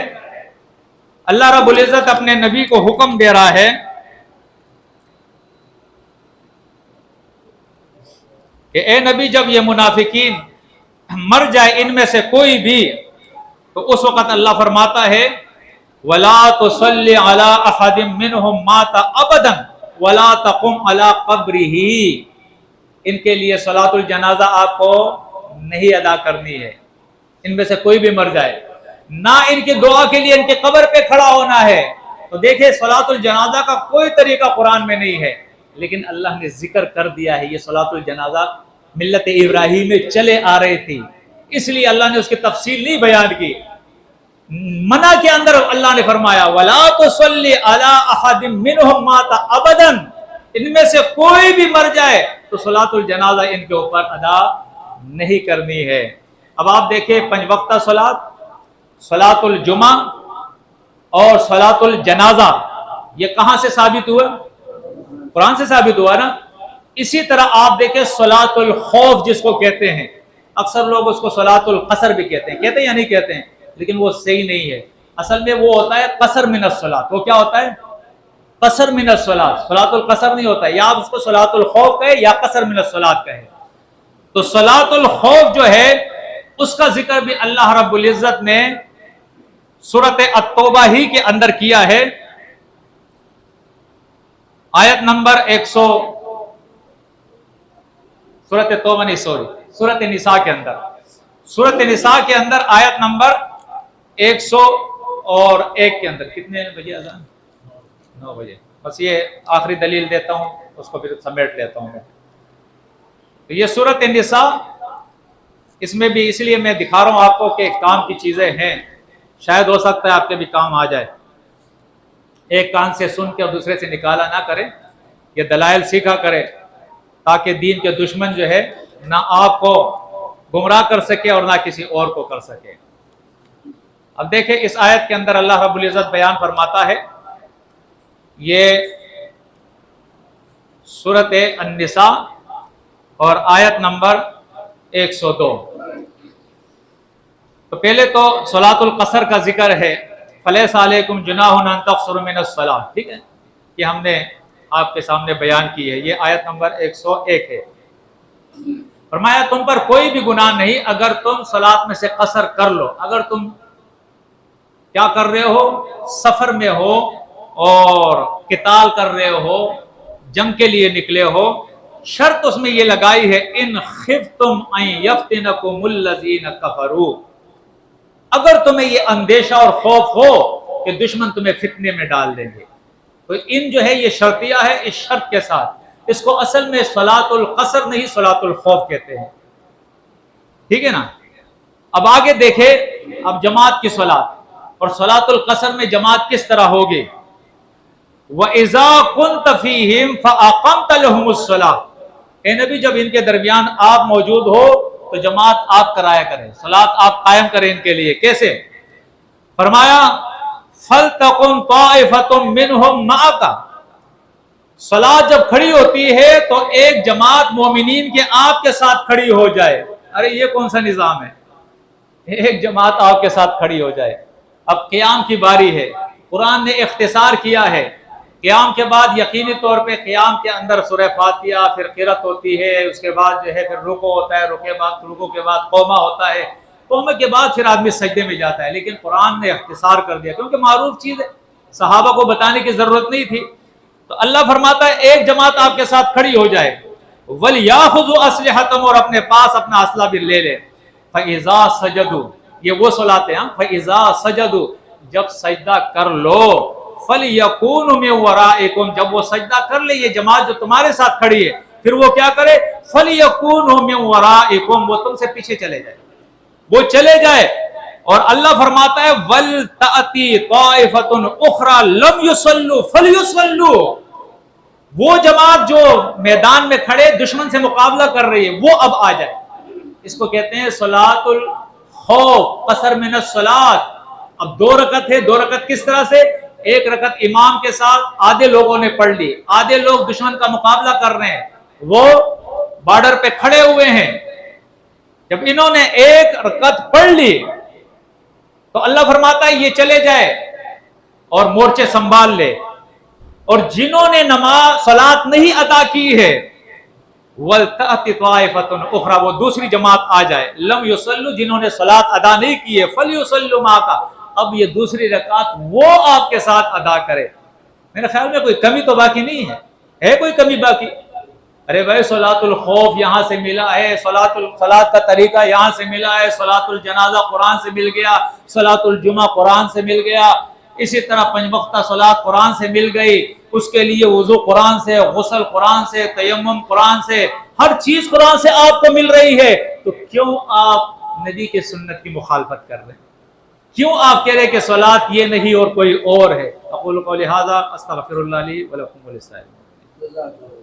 اللہ رب العزت اپنے نبی کو حکم دے رہا ہے کہ اے نبی جب یہ منافقین مر جائے ان میں سے کوئی بھی، تو اس وقت اللہ فرماتا ہے وَلَا تُصَلِّ عَلَىٰ أَحَدٍ مِّنْهُمْ مَاتَ أَبَدًا وَلَا تَقُمْ عَلَىٰ قَبْرِهِ، ان کے لیے صلاۃ الجنازہ آپ کو نہیں ادا کرنی ہے، ان میں سے کوئی بھی مر جائے، نہ ان کی دعا کے لیے ان کے قبر پہ کھڑا ہونا ہے۔ تو دیکھیں صلاۃ الجنازہ کا کوئی طریقہ قرآن میں نہیں ہے، لیکن اللہ نے ذکر کر دیا ہے۔ یہ صلاۃ الجنازہ ملت ابراہیم میں چلے آ رہی تھی، اس لیے اللہ نے اس کی تفصیل نہیں بیان کی۔ منع کے اندر اللہ نے فرمایا وَلَا تُصَلِّ عَلَىٰ أَحَدٍ مِّنْهُمْ مَاتَ أَبَدًا، ان میں سے کوئی بھی مر جائے تو صلاۃ الجنازہ ان کے اوپر ادا نہیں کرنی ہے۔ اب آپ دیکھیں 5 وقتہ صلاۃ، صلاۃ الجمعہ اور صلاۃ الجنازہ، یہ کہاں سے ثابت ہوا؟ قرآن سے ثابت ہوا نا۔ اسی طرح آپ دیکھیں صلاۃ الخوف جس کو کہتے ہیں، اکثر لوگ اس کو صلاۃ القصر بھی کہتے ہیں یا نہیں کہتے ہیں، لیکن وہ صحیح نہیں ہے۔ اصل میں وہ ہوتا ہے قصر من الصلاۃ۔ وہ کیا ہوتا ہے؟ قصر من الصلاۃ، صلاۃ القصر نہیں ہوتا ہے، یا آپ اس کو صلاۃ الخوف کہے یا قصر من الصلاۃ کہے۔ تو صلاۃ الخوف جو ہے اس کا ذکر بھی اللہ رب العزت نے سورۃ التوبہ ہی کے اندر کیا ہے، آیت نمبر 100، سورۃ توبہ نہیں سوری سورۃ نساء کے اندر، سورۃ نساء کے اندر آیت نمبر 101 کے اندر۔ کتنے بجے اذان؟ 9 بجے۔ بس یہ آخری دلیل دیتا ہوں، اس کو پھر سمیٹ لیتا ہوں میں۔ تو یہ سورۃ نساء، اس میں بھی اس لیے میں دکھا رہا ہوں آپ کو کہ کام کی چیزیں ہیں، شاید ہو سکتا ہے آپ کے بھی کام آ جائے۔ ایک کان سے سن کے اور دوسرے سے نکالا نہ کرے، یہ دلائل سیکھا کرے تاکہ دین کے دشمن جو ہے نہ آپ کو گمراہ کر سکے اور نہ کسی اور کو کر سکے۔ اب دیکھیں اس آیت کے اندر اللہ رب العزت بیان فرماتا ہے، یہ سورۃ النساء اور آیت نمبر 102۔ تو پہلے تو صلاۃ القصر کا ذکر ہے، فلیس علیکم جناح ان تقصروا من الصلاۃ، ٹھیک ہے، یہ ہم نے آپ کے سامنے بیان کی ہے، یہ آیت نمبر 101 ہے۔ فرمایا تم پر کوئی بھی گناہ نہیں اگر تم صلاۃ میں سے قصر کر لو، اگر تم کیا کر رہے ہو؟ سفر میں ہو اور قتال کر رہے ہو، جنگ کے لیے نکلے ہو، شرط اس میں یہ لگائی ہے ان خفتم ان یفتنکم الذین کفروا، اگر تمہیں یہ اندیشہ اور خوف ہو کہ دشمن تمہیں فتنے میں ڈال دیں گے، تو ان جو ہے یہ شرطیہ ہے، اس شرط کے ساتھ۔ اس کو اصل میں صلاۃ القصر نہیں صلاۃ الخوف کہتے ہیں، ٹھیک ہے نا۔ اب آگے دیکھیں، اب جماعت کی صلاۃ اور صلاۃ القصر میں جماعت کس طرح ہوگی؟ وَإِذَا كُنْتَ فِيهِمْ فَأَقَمْتَ لَهُمُ الصَّلَاةَ، اے نبی جب ان کے درمیان آپ موجود ہو تو جماعت آپ کرایا کریں، صلاۃ آپ قائم کریں ان کے لیے۔ کیسے؟ فرمایا فَلْتَقُمْ طَائِفَةٌ مِّنْهُمْ مَعَكَ، صلاۃ جب کھڑی ہوتی ہے تو ایک جماعت مومنین کے آپ کے ساتھ کھڑی ہو جائے۔ ارے یہ کون سا نظام ہے؟ ایک جماعت آپ کے ساتھ کھڑی ہو جائے۔ اب قیام کی باری ہے، قرآن نے اختصار کیا ہے۔ قیام کے بعد یقینی طور پہ قیام کے اندر سورہ فاتحہ، پھر قرات ہوتی ہے، اس کے بعد جو ہے پھر رکوع ہوتا ہے، رکوع کے بعد قومہ ہوتا ہے، قومہ کے بعد پھر آدمی سجدے میں جاتا ہے۔ لیکن قرآن نے اختصار کر دیا کیونکہ معروف چیز ہے، صحابہ کو بتانے کی ضرورت نہیں تھی۔ تو اللہ فرماتا ہے ایک جماعت آپ کے ساتھ کھڑی ہو جائے، وَلْيَأْخُذُوا أَسْلِحَتَهُمْ، اور اپنے پاس اپنا اسلحہ بھی لے لے۔ فَإِذَا سَجَدُوا، یہ وہ صلاۃ ہیں، فَإِذَا سَجَدُوا، جب سجدہ کر لو، فَلْيَكُونُوا مِن وَرَائِكُمْ، جب وہ سجدہ کر لے یہ جماعت جو تمہارے ساتھ کھڑی ہے، پھر وہ کیا کرے؟ فَلْيَكُونُوا مِن وَرَائِكُمْ، وہ تم سے پیچھے چلے جائے، وہ چلے جائے۔ اور اللہ فرماتا ہے وَلْتَأْتِ طَائِفَةٌ أُخْرَى لَمْ يُصَلُّوا فَلْيُصَلُّوا، وہ جماعت جو میدان میں کھڑے دشمن سے مقابلہ کر رہی ہے وہ اب آ جائے۔ اس کو کہتے ہیں صلاۃ الخوف، قصر من الصلاۃ۔ اب 2 رکعت ہے، 2 رکعت کس طرح سے؟ 1 رکعت امام کے ساتھ آدھے لوگوں نے پڑھ لی، آدھے لوگ دشمن کا مقابلہ کر رہے ہیں، وہ بارڈر پہ کھڑے ہوئے ہیں۔ جب انہوں نے 1 رکعت پڑھ لی تو اللہ فرماتا ہے یہ چلے جائے اور مورچے سنبھال لے، اور جنہوں نے نماز صلاۃ نہیں ادا کی ہے وَلْتَأْتِ طَائِفَةٌ أُخْرَى، وہ دوسری جماعت آ جائے، لم یصلوا، جنہوں نے صلاۃ ادا نہیں کی ہے، فَلْيُصَلُّوا مَعَكَ، اب یہ دوسری رکعت وہ آپ کے ساتھ ادا کرے۔ میرے خیال میں کوئی کمی تو باقی نہیں ہے کوئی کمی باقی؟ ارے بھائی صلاۃ الخوف یہاں سے ملا ہے، صلاۃ کا طریقہ یہاں سے ملا ہے، صلاۃ الجنازہ قرآن سے مل گیا، صلاۃ الجمعہ قرآن سے مل گیا، اسی طرح 5 وقتہ صلاۃ قرآن سے مل گئی، اس کے لیے وضو قرآن سے، غسل قرآن سے، تیمم قرآن سے، ہر چیز قرآن سے آپ کو مل رہی ہے، تو کیوں آپ نبی کے سنت کی مخالفت کر رہے ہیں؟ کیوں آپ کہہ رہے کہ صلاۃ یہ نہیں اور کوئی اور ہے؟ اقول قولی ھذا استغفر اللہ لی ولکم ولسائر